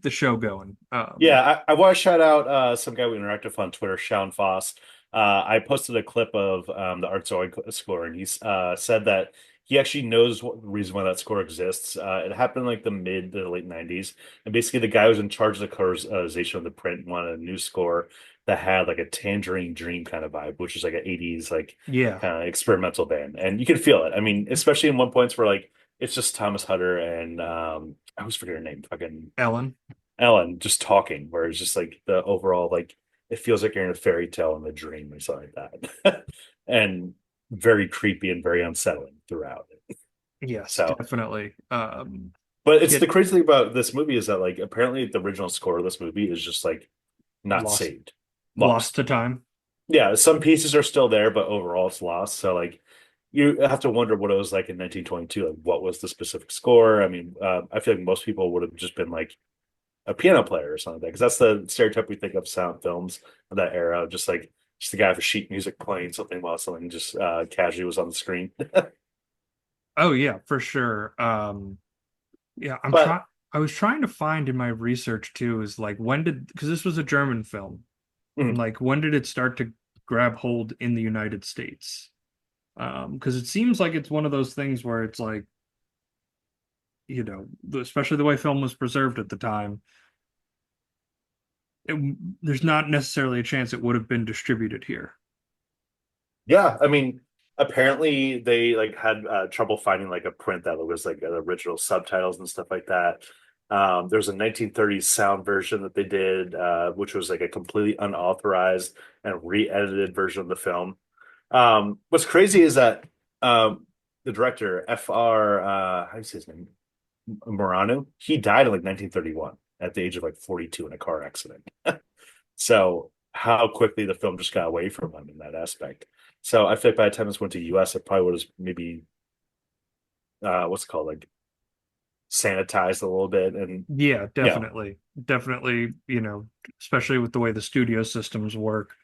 show going. Yeah, I want to shout out some guy we interacted with on Twitter, Shaun Foss. I posted a clip of the Art Zoid score, and he said that he actually knows what the reason why that score exists. It happened in like the mid to late 90s, and basically the guy who was in charge of the colorization of the print wanted a new score that had like a Tangerine Dream kind of vibe, which is like an 80s like yeah, kind of experimental band, and you can feel it. I mean, especially in one points where like it's just Thomas Hutter and I always forget her name, fucking Ellen. Ellen just talking, where it's just like the overall like it feels like you're in a fairy tale in a dream or something like that, and very creepy and very unsettling throughout. Yes, So, definitely. but it's the Kid crazy thing about this movie is that like apparently the original score of this movie is just like not lost saved, lost lost. to time. Yeah, some pieces are still there, but overall it's lost. So like you have to wonder what it was like in 1922. Like what was the specific score? I mean, I feel like most people would have just been like a piano player or something like that because that's the stereotype we think of sound films of that era, just the guy with sheet music playing something while something just casually was on the screen. Oh yeah, for sure. Yeah, But I was trying to find in my research too is like when did because this was a German film and mm, like when did it start to grab hold in the United States? Because it seems like it's one of those things where it's like, especially the way film was preserved at the time, there's not necessarily a chance it would have been distributed here. Yeah, I mean, apparently they like had trouble finding like a print that was like original subtitles and stuff like that. There's a 1930s sound version that they did, which was like a completely unauthorized and re-edited version of the film. What's crazy is that the director, F.R. How do you say his name? Morano, he died in like 1931 at the age of like 42 in a car accident. So how quickly the film just got away from him in that aspect. So I feel like by the time this went to US, it probably was maybe what's it called, like sanitized a little bit, and Yeah, you know, definitely. Definitely, especially with the way the studio systems work,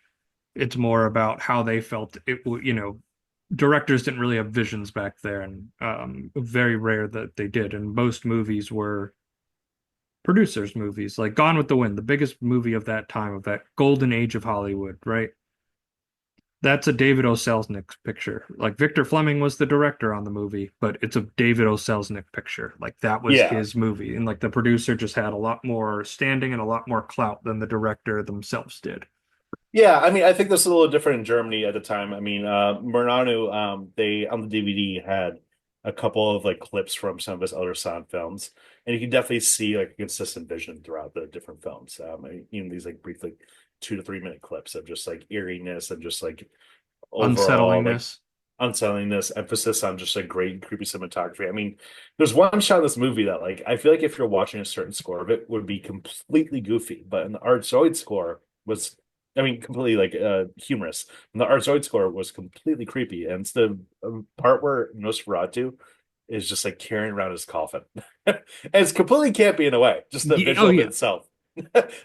it's more about how they felt directors didn't really have visions back there, and very rare that they did. And most movies were producers' movies, like Gone with the Wind, the biggest movie of that time, of that golden age of Hollywood, right? That's a David O. Selznick picture. Like Victor Fleming was the director on the movie, but it's a David O. Selznick picture. Like that was yeah, his movie. And like the producer just had a lot more standing and a lot more clout than the director themselves did. yeah. I mean, I think this is a little different in Germany at the time. I mean, Murnau, they on the DVD had a couple of like clips from some of his other sound films, and you can definitely see like a consistent vision throughout the different films. Even these like brief, like 2 to 3 minute clips of just like eeriness and just like overall like Unsettlingness. unsettlingness, emphasis on just like great creepy cinematography. I mean, there's one shot in this movie that like I feel like if you're watching a certain score of it would be completely goofy, but in the Art Zoid score was, I mean, completely like humorous. And the Art Zoid score was completely creepy, and it's the part where Nosferatu is just like carrying around his coffin, and it's completely campy in a way, just the Oh visual of it yeah. itself.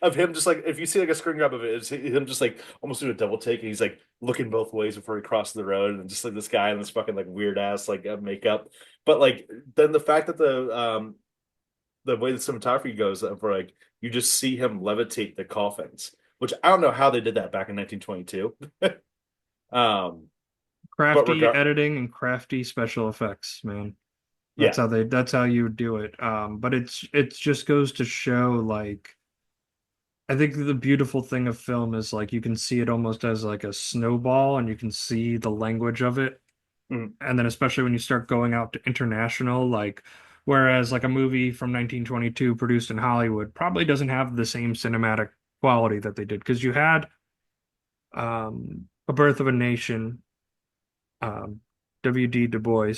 Of him just like if you see like a screen grab of it, it's him just like almost doing a double take, and he's like looking both ways before he crosses the road, and just like this guy in this fucking like weird ass like makeup. But like then the fact that the way the cinematography goes, for like you just see him levitate the coffins, which I don't know how they did that back in 1922. um, but Crafty regard, editing and crafty special effects, man. yeah, That's how you do it. But it just goes to show like I think the beautiful thing of film is like you can see it almost as like a snowball and you can see the language of it. mm, And then especially when you start going out to international, like whereas like a movie from 1922 produced in Hollywood probably doesn't have the same cinematic quality that they did because you had A Birth of a Nation, um, W.D. Du Bois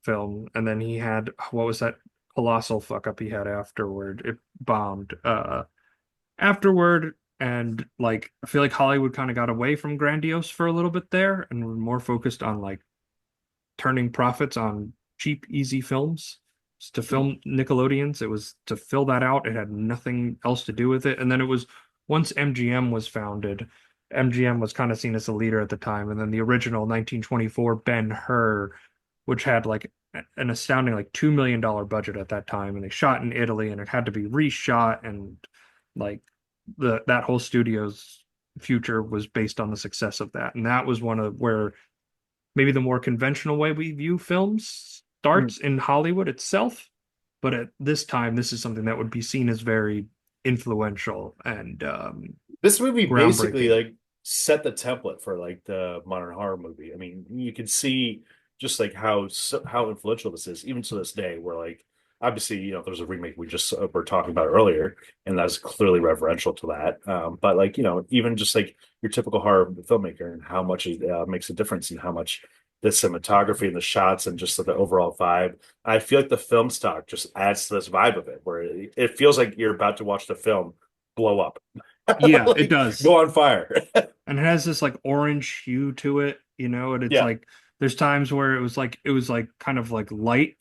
film, and then he had what was that colossal fuck up he had afterward? It bombed. Afterward, and like I feel like Hollywood kind of got away from grandiose for a little bit there and were more focused on like turning profits on cheap, easy films. To mm, film Nickelodeons, it was to fill that out. It had nothing else to do with it. And then it was once MGM was founded, MGM was kind of seen as a leader at the time. And then the original 1924 Ben-Hur, which had like an astounding like $2 million budget at that time, and they shot in Italy, and it had to be reshot, and like the that whole studio's future was based on the success of that. And that was one of where maybe the more conventional way we view films mm. starts in Hollywood itself. But at this time, this is something that would be seen as very influential and This movie basically groundbreaking. like set the template for like the modern horror movie. I mean, you can see just like how influential this is, even to this day. Where like obviously, there's a remake we just were talking about earlier, and that's clearly reverential to that. But like even just like your typical horror filmmaker and how much it makes a difference, and how much the cinematography and the shots and just the overall vibe. I feel like the film stock just adds to this vibe of it, where it feels like you're about to watch the film blow up. Yeah, it Like does. go on fire. And it has this like orange hue to it, and it's Yeah, like there's times where it was like kind of like light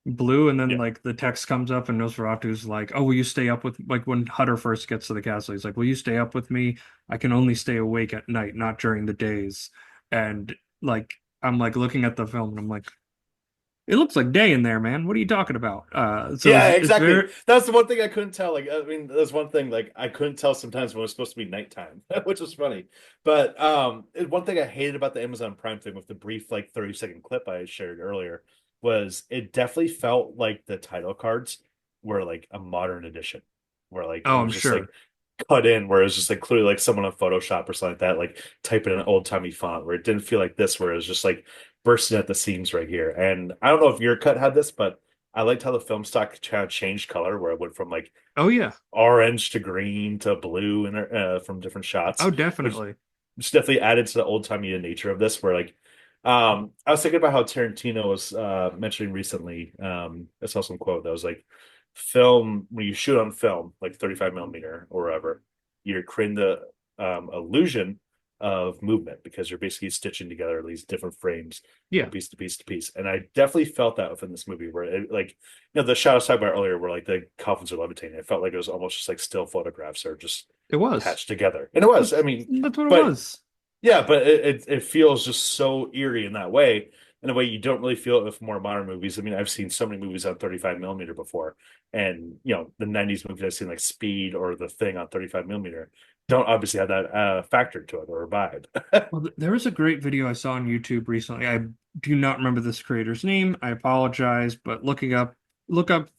blue, and then yeah, like the text comes up and Nosferatu's like, "Oh, will you stay up with," like when Hutter first gets to the castle, he's like, "Will you stay up with me? I can only stay awake at night, not during the days." And like I'm like looking at the film and I'm like, "It looks like day in there, man. What are you talking about?" So yeah, it's exactly. very That's the one thing I couldn't tell. Like, I mean, that's one thing like I couldn't tell sometimes when it was supposed to be nighttime, which was funny. But one thing I hated about the Amazon Prime thing with the brief like 30-second clip I shared earlier was it definitely felt like the title cards were like a modern edition, where like it oh, I'm was just like sure. cut in where it was just like clearly like someone on Photoshop or something like that, like typing an old timey font where it didn't feel like this, where it was just like bursting at the seams right here. And I don't know if your cut had this, but I liked how the film stock kind of changed color, where it went from like Oh yeah. orange to green to blue and from different shots, Oh, which definitely. definitely added to the old timey nature of this. Where like, I was thinking about how Tarantino was mentioning recently. I saw some quote that was like, film when you shoot on film, like 35 millimeter or whatever, you're creating the illusion of movement because you're basically stitching together these different frames from Yeah. piece to piece to piece. And I definitely felt that within this movie, where it, like, the shot I was talking about earlier, where like the coffins are levitating. It felt like it was almost just like still photographs or just It was. attached together, and it was. I That's, mean, that's what it but was. yeah, but it feels just so eerie in that way, in a way you don't really feel it with more modern movies. I mean, I've seen so many movies on 35 millimeter before, and the 90s movies I've seen like Speed or The Thing on 35 millimeter don't obviously have that factor to it or vibe. Well, there was a great video I saw on YouTube recently. I do not remember this creator's name. I apologize, but look up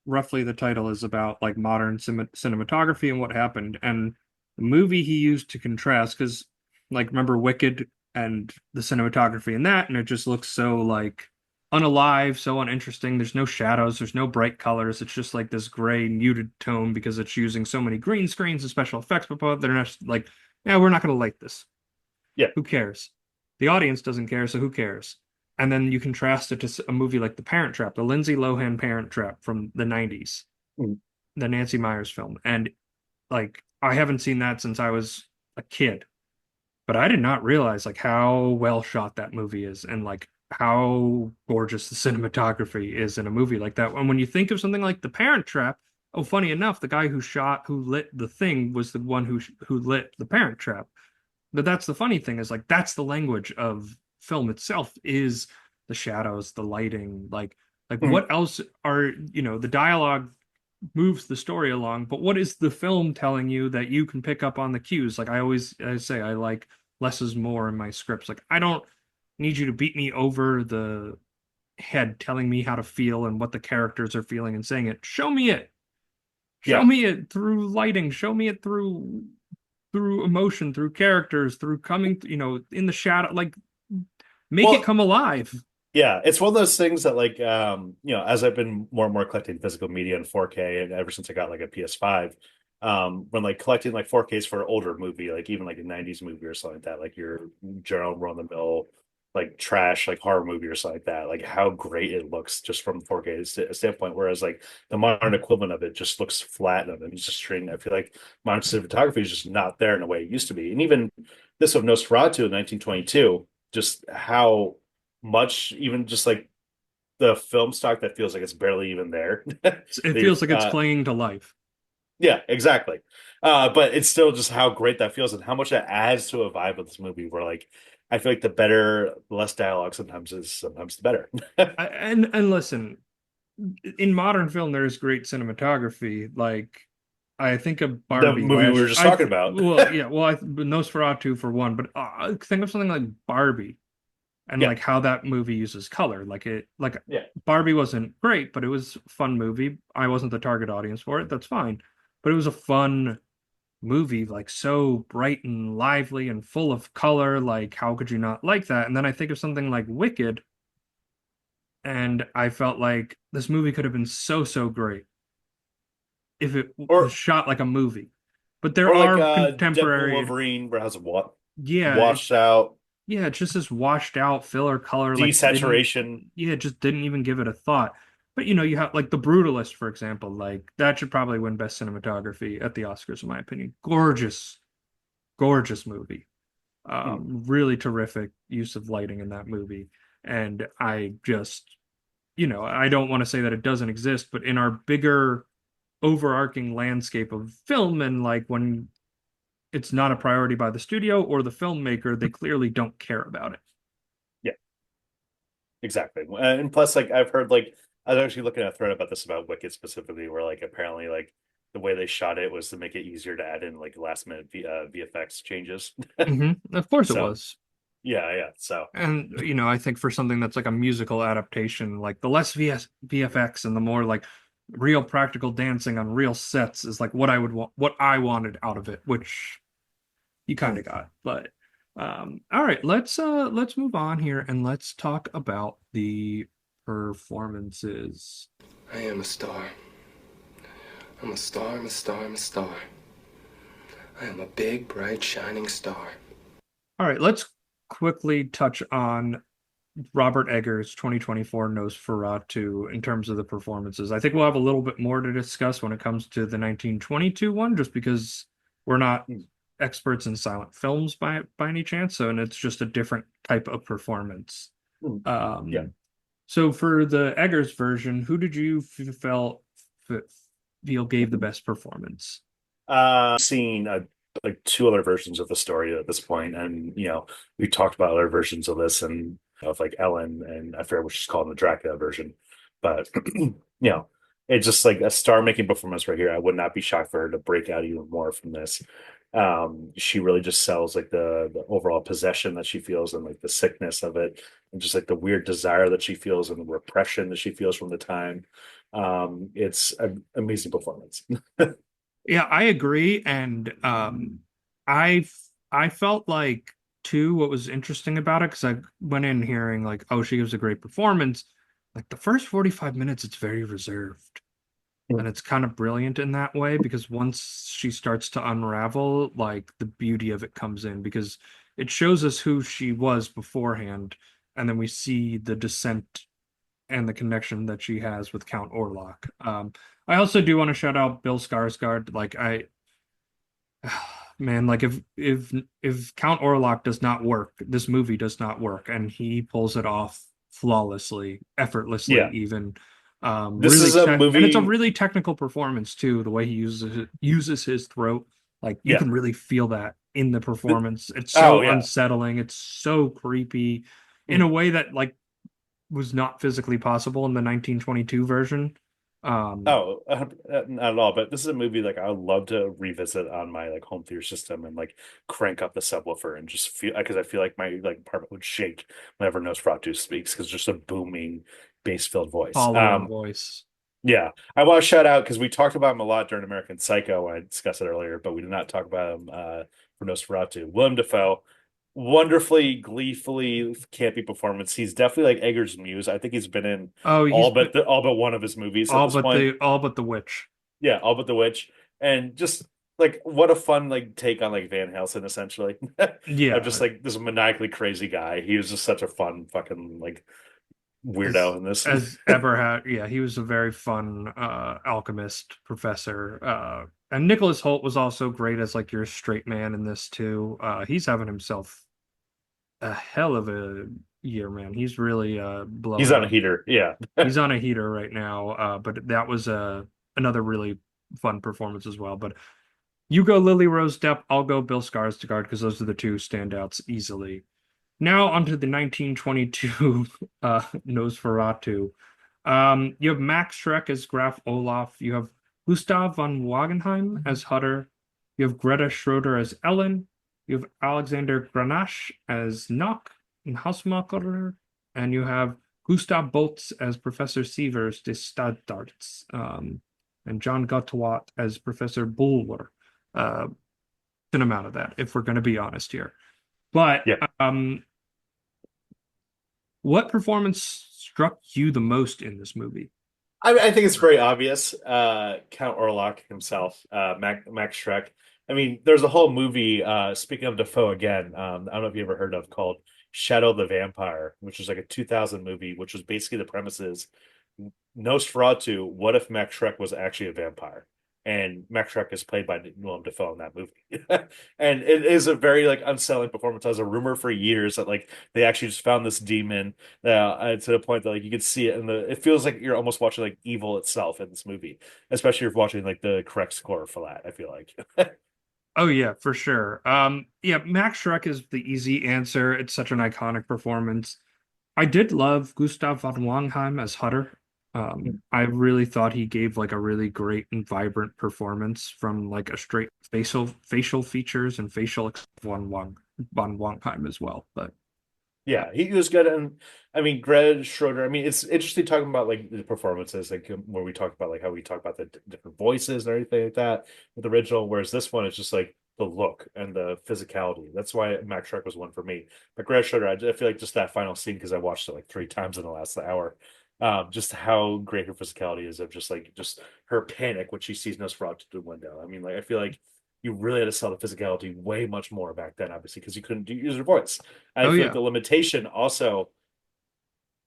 roughly the title is about like modern cinematography and what happened. And the movie he used to contrast, because like remember Wicked and the cinematography in that, and it just looks so like unalive, so uninteresting. There's no shadows, there's no bright colors. It's just like this gray muted tone because it's using so many green screens and special effects, but they're not like, yeah, we're not going to light this. Yeah. Who cares? The audience doesn't care, so who cares? And then you contrast it to a movie like The Parent Trap, the Lindsay Lohan Parent Trap from the 90s, Mm. the Nancy Meyers film. And like I haven't seen that since I was a kid, but I did not realize like how well shot that movie is and like how gorgeous the cinematography is in a movie like that. And when you think of something like The Parent Trap, oh, funny enough, the guy who lit The Thing was the one who lit The Parent Trap. But that's the funny thing is like that's the language of film itself is the shadows, the lighting, like Mm. what else are, the dialogue moves the story along, but what is the film telling you that you can pick up on the cues? Like I say I like less is more in my scripts. Like I don't need you to beat me over the head telling me how to feel and what the characters are feeling and saying it. Show me it. Show Yeah. me it through lighting. Show me it through emotion, through characters, through coming, in the shadow, like make it Well, come alive. yeah, it's one of those things that like as I've been more and more collecting physical media in 4K, and ever since I got like a PS5, when like collecting like 4Ks for an older movie, like even like a 90s movie or something like that, like your general run-of-the-mill like trash like horror movie or something like that, like how great it looks just from 4K standpoint, whereas like the modern equivalent of it just looks flat and it's just strange. I feel like modern cinematography is just not there in the way it used to be. And even this of Nosferatu in 1922, just how much, even just like the film stock that feels like it's barely even there. It feels They've like it's clinging to life. Yeah, exactly. But it's still just how great that feels and how much that adds to a vibe of this movie, where like I feel like the less dialogue sometimes is sometimes the better. And listen, in modern film, there is great cinematography. Like I think of The Barbie movie we were last. just talking about. Well, yeah, well, Nosferatu for one, but think of something like Barbie and Yeah, like how that movie uses color. Like yeah. Barbie wasn't great, but it was a fun movie. I wasn't the target audience for it. That's fine, but it was a fun movie, like so bright and lively and full of color. Like how could you not like that? And then I think of something like Wicked, and I felt like this movie could have been so great if it was Or shot like a movie. But there or like are Deadpool contemporary, Wolverine, where it has a what yeah, washed out it's just this washed out filler color, like didn't, desaturation. yeah, just didn't even give it a thought. But you have like The Brutalist, for example, like that should probably win best cinematography at the Oscars, in my opinion. Gorgeous, gorgeous movie. Hmm. Really terrific use of lighting in that movie. And I just, I don't want to say that it doesn't exist, but in our bigger overarching landscape of film and like when it's not a priority by the studio or the filmmaker, they clearly don't care about it. Yeah, exactly. And plus, like I've heard, like I was actually looking at a thread about this about Wicked specifically, where like apparently like the way they shot it was to make it easier to add in like last minute VFX changes. Of course it So was. yeah, yeah. So And I think for something that's like a musical adaptation, like the less VFX and the more like real practical dancing on real sets is like what I would want, what I wanted out of it, which you kind of got. But all right, let's move on here and let's talk about the performances. I am a star. I'm a star, I'm a star, I'm a star. I am a big, bright, shining star. All right, let's quickly touch on Robert Eggers' 2024 Nosferatu in terms of the performances. I think we'll have a little bit more to discuss when it comes to the 1922 one, just because we're not experts in silent films by any chance, so and it's just a different type of performance. Yeah. So for the Eggers version, who did you feel gave the best performance? Seen like two other versions of the story at this point, and we talked about other versions of this, and of like Ellen, and I forget what she's called in the Dracula version, but it's just like a star-making performance right here. I would not be shocked for her to break out even more from this. She really just sells like the overall possession that she feels, and like the sickness of it, and just like the weird desire that she feels, and the repression that she feels from the time. It's an amazing performance. Yeah, I agree, and I I felt like too what was interesting about it because I went in hearing like, oh, she gives a great performance. Like the first 45 minutes, it's very reserved. And it's kind of brilliant in that way because once she starts to unravel, like the beauty of it comes in because it shows us who she was beforehand, and then we see the descent and the connection that she has with Count Orlok. I also do want to shout out Bill Skarsgård. Like man, like if Count Orlok does not work, this movie does not work, and he pulls it off flawlessly, effortlessly, Yeah, even. this Really is a and it's a movie. really technical performance too. The way he uses his throat, like you Yeah. can really feel that in the performance. It's Oh so yeah. unsettling. It's so creepy in a way that like was not physically possible in the 1922 version. Um, Oh, not at all. But this is a movie like I would love to revisit on my like home theater system and like crank up the subwoofer and just feel because I feel like my like apartment would shake whenever Nosferatu speaks because just a booming bass filled voice. Hollowing voice. Yeah, I want to shout out because we talked about him a lot during American Psycho. I discussed it earlier, but we did not talk about him for Nosferatu. Willem Dafoe, wonderfully, gleefully campy performance. He's definitely like Eggers' muse. I think he's been in Oh, he's all but one of his movies at this point. all but the witch. Yeah, all but the witch, and just like what a fun like take on like Van Helsing essentially. I'm just Yeah, like this maniacally crazy guy. He was just such a fun fucking like as weirdo in this. as ever had. Yeah, he was a very fun alchemist professor. And Nicholas Holt was also great as like your straight man in this too. He's having himself a hell of a year, man. He's really He's blowing on a up. heater. Yeah. He's on a heater right now. But that was another really fun performance as well. But you go Lily Rose Depp, I'll go Bill Skarsgård because those are the two standouts easily. Now onto the 1922 Nosferatu. You have Max Schreck as Graf Olaf. You have Gustav von Wagenheim as Hutter. You have Greta Schroeder as Ellen. You have Alexander Granache as Nock and Hausmacher. And you have Gustav Boltz as Professor Sievers de Stadtarts. And John Gottwalt as Professor Bulwer. An amount of that, if we're going to be honest here. But Yeah. what performance struck you the most in this movie? I think it's very obvious. Count Orlok himself, Max Schreck. I mean, there's a whole movie, speaking of Defoe again, I don't know if you ever heard of, called Shadow the Vampire, which was like a 2000 movie, which was basically the premises Nosferatu, what if Max Schreck was actually a vampire? And Max Schreck is played by Willem Dafoe in that movie. And it is a very like unsettling performance. I was a rumor for years that like they actually just found this demon to the point that like you could see it, and it feels like you're almost watching like evil itself in this movie, especially if you're watching like the correct score for that. I feel like. Oh yeah, for sure. Yeah, Max Schreck is the easy answer. It's such an iconic performance. I did love Gustav von Wangenheim as Hutter. I really thought he gave like a really great and vibrant performance from like a straight facial features and von Wangenheim as well. But Yeah, he was good. And I mean, Greg Schroeder, I mean, it's interesting talking about like the performances, like where we talk about like how we talk about the different voices and everything like that with the original, whereas this one is just like the look and the physicality. That's why Max Shrek was one for me. But Greg Schroeder, I feel like just that final scene, because I watched it like 3 times in the last hour. Just how great her physicality is, of just her panic when she sees Nosferatu through the window. I mean, like I feel like you really had to sell the physicality way much more back then, obviously, because you couldn't use her voice. I Oh feel like yeah, the limitation also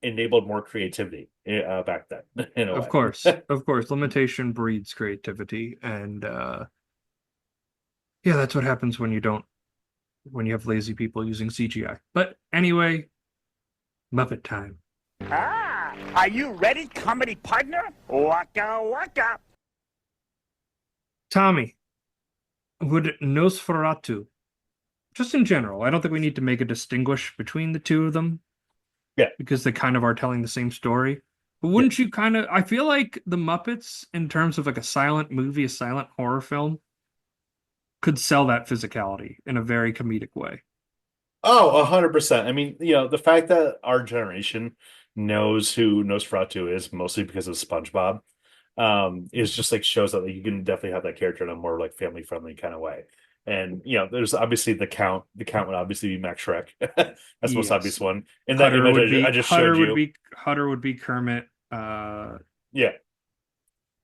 enabled more creativity back then, in a of way. course, of course. Limitation breeds creativity, and yeah, that's what happens when you have lazy people using CGI. But anyway, Muppet time. Ah, are you ready, comedy partner? Waka waka. Tommy, would Nosferatu, just in general, I don't think we need to make a distinguish between the two of them Yeah, because they kind of are telling the same story. But yeah. wouldn't you kind of, I feel like the Muppets, in terms of like a silent movie, a silent horror film, could sell that physicality in a very comedic way. Oh, 100%. I mean, the fact that our generation knows who Nosferatu is mostly because of SpongeBob, is just like shows that like, you can definitely have that character in a more like family friendly kind of way. And there's obviously the count. The count would obviously be Max Shrek. That's the most obvious Yes. one. In that image I just showed you. Hutter would be Kermit, Yeah,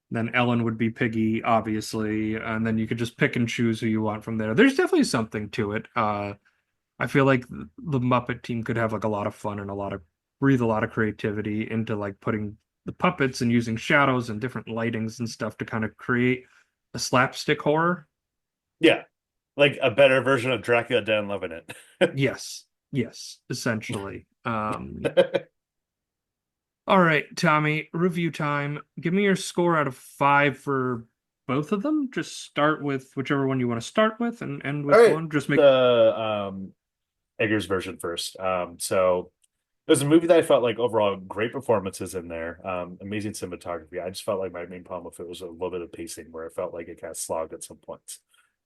then Ellen would be Piggy, obviously, and then you could just pick and choose who you want from there. There's definitely something to it. I feel like the Muppet team could have like a lot of fun and breathe a lot of creativity into like putting the puppets and using shadows and different lightings and stuff to kind of create a slapstick horror. yeah. Like a better version of Dracula Dead and Loving It. Yes, yes, essentially. All right, Tommy, review time. Give me your score out of 5 for both of them. Just start with whichever one you want to start with and end All with right. one. Just make The Eggers version first. So it was a movie that I felt like overall great performances in there, amazing cinematography. I just felt like my main problem with it was a little bit of pacing, where I felt like it kind of slogged at some points.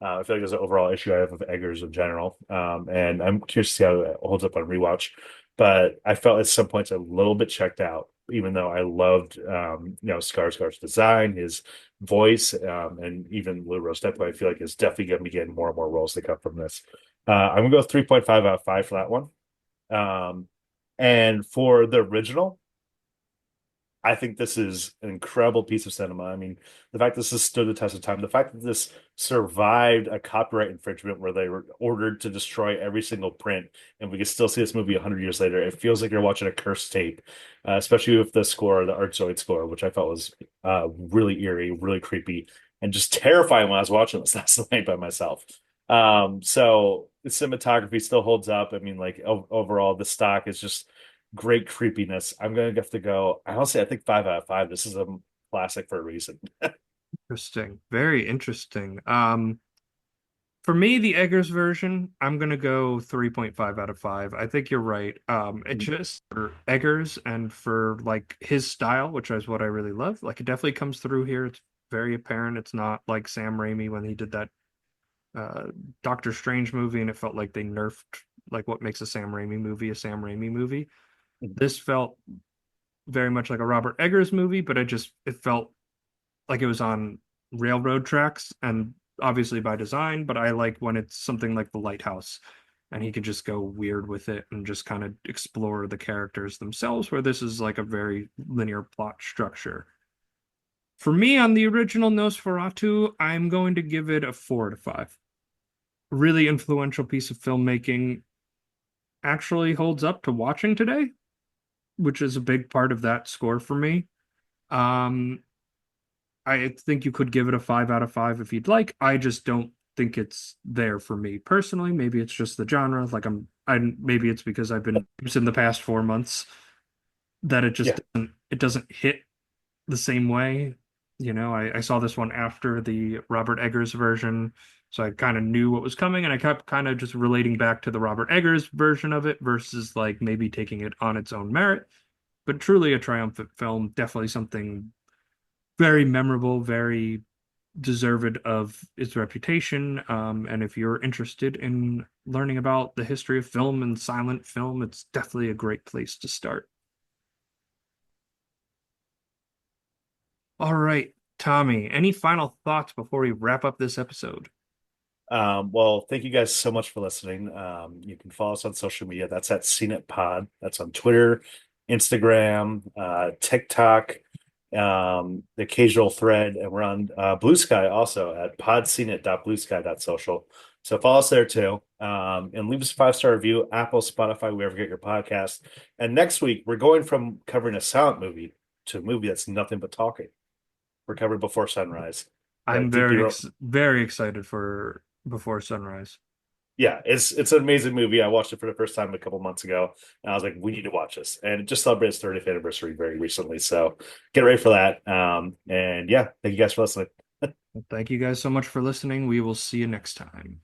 I feel like there's an overall issue I have with Eggers in general, and I'm curious to see how it holds up on rewatch. But I felt at some points a little bit checked out, even though I loved, Skarsgård's design, his voice, and even Lou Rose Depp. I feel like is definitely going to be getting more and more roles to come from this. I'm gonna go 3.5 out of 5 for that one. Um, and for the original, I think this is an incredible piece of cinema. I mean, the fact this has stood the test of time, the fact that this survived a copyright infringement where they were ordered to destroy every single print, and we can still see this movie 100 years later. It feels like you're watching a cursed tape, especially with the score, the Art Zoid score, which I felt was really eerie, really creepy, and just terrifying when I was watching this last night by myself. So the cinematography still holds up. I mean, like overall, the stock is just great creepiness. I'm gonna have to go. I honestly, I think 5 out of 5. This is a classic for a reason. interesting. Very interesting. For me, the Eggers version, I'm gonna go 3.5 out of 5. I think you're right. It just for Eggers and for like his style, which is what I really love. Like it definitely comes through here. It's very apparent. It's not like Sam Raimi when he did that uh Doctor Strange movie and it felt like they nerfed like what makes a Sam Raimi movie a Sam Raimi movie. This felt very much like a Robert Eggers movie, but it felt like it was on railroad tracks and obviously by design, but I like when it's something like The Lighthouse and he could just go weird with it and just kind of explore the characters themselves, where this is like a very linear plot structure. For me, on the original Nosferatu, I'm going to give it a 4 to 5. Really influential piece of filmmaking, actually holds up to watching today, which is a big part of that score for me. Um, I think you could give it a 5 out of 5 if you'd like. I just don't think it's there for me personally. Maybe it's just the genre. Like I maybe it's because I've been in the past 4 months that Yeah. it doesn't hit the same way. I saw this one after the Robert Eggers version, so I kind of knew what was coming, and I kept kind of just relating back to the Robert Eggers version of it versus like maybe taking it on its own merit. But truly a triumphant film, definitely something very memorable, very deserved of its reputation. And if you're interested in learning about the history of film and silent film, it's definitely a great place to start. All right, Tommy, any final thoughts before we wrap up this episode? Well, thank you guys so much for listening. You can follow us on social media. That's at Seen It Pod. That's on Twitter, Instagram, TikTok, the occasional thread, and we're on Blue Sky also at podseenit.bluesky.social. So follow us there too. And leave us a 5-star review, Apple, Spotify, wherever you get your podcast. And next week, we're going from covering a silent movie to a movie that's nothing but talking. We're covering Before Sunrise. I'm Deeply, very excited for Before Sunrise. yeah, it's an amazing movie. I watched it for the first time a couple months ago, and I was like, we need to watch this. And it just celebrated its 30th anniversary very recently, so get ready for that. And yeah, thank you guys for listening. Thank you guys so much for listening. We will see you next time.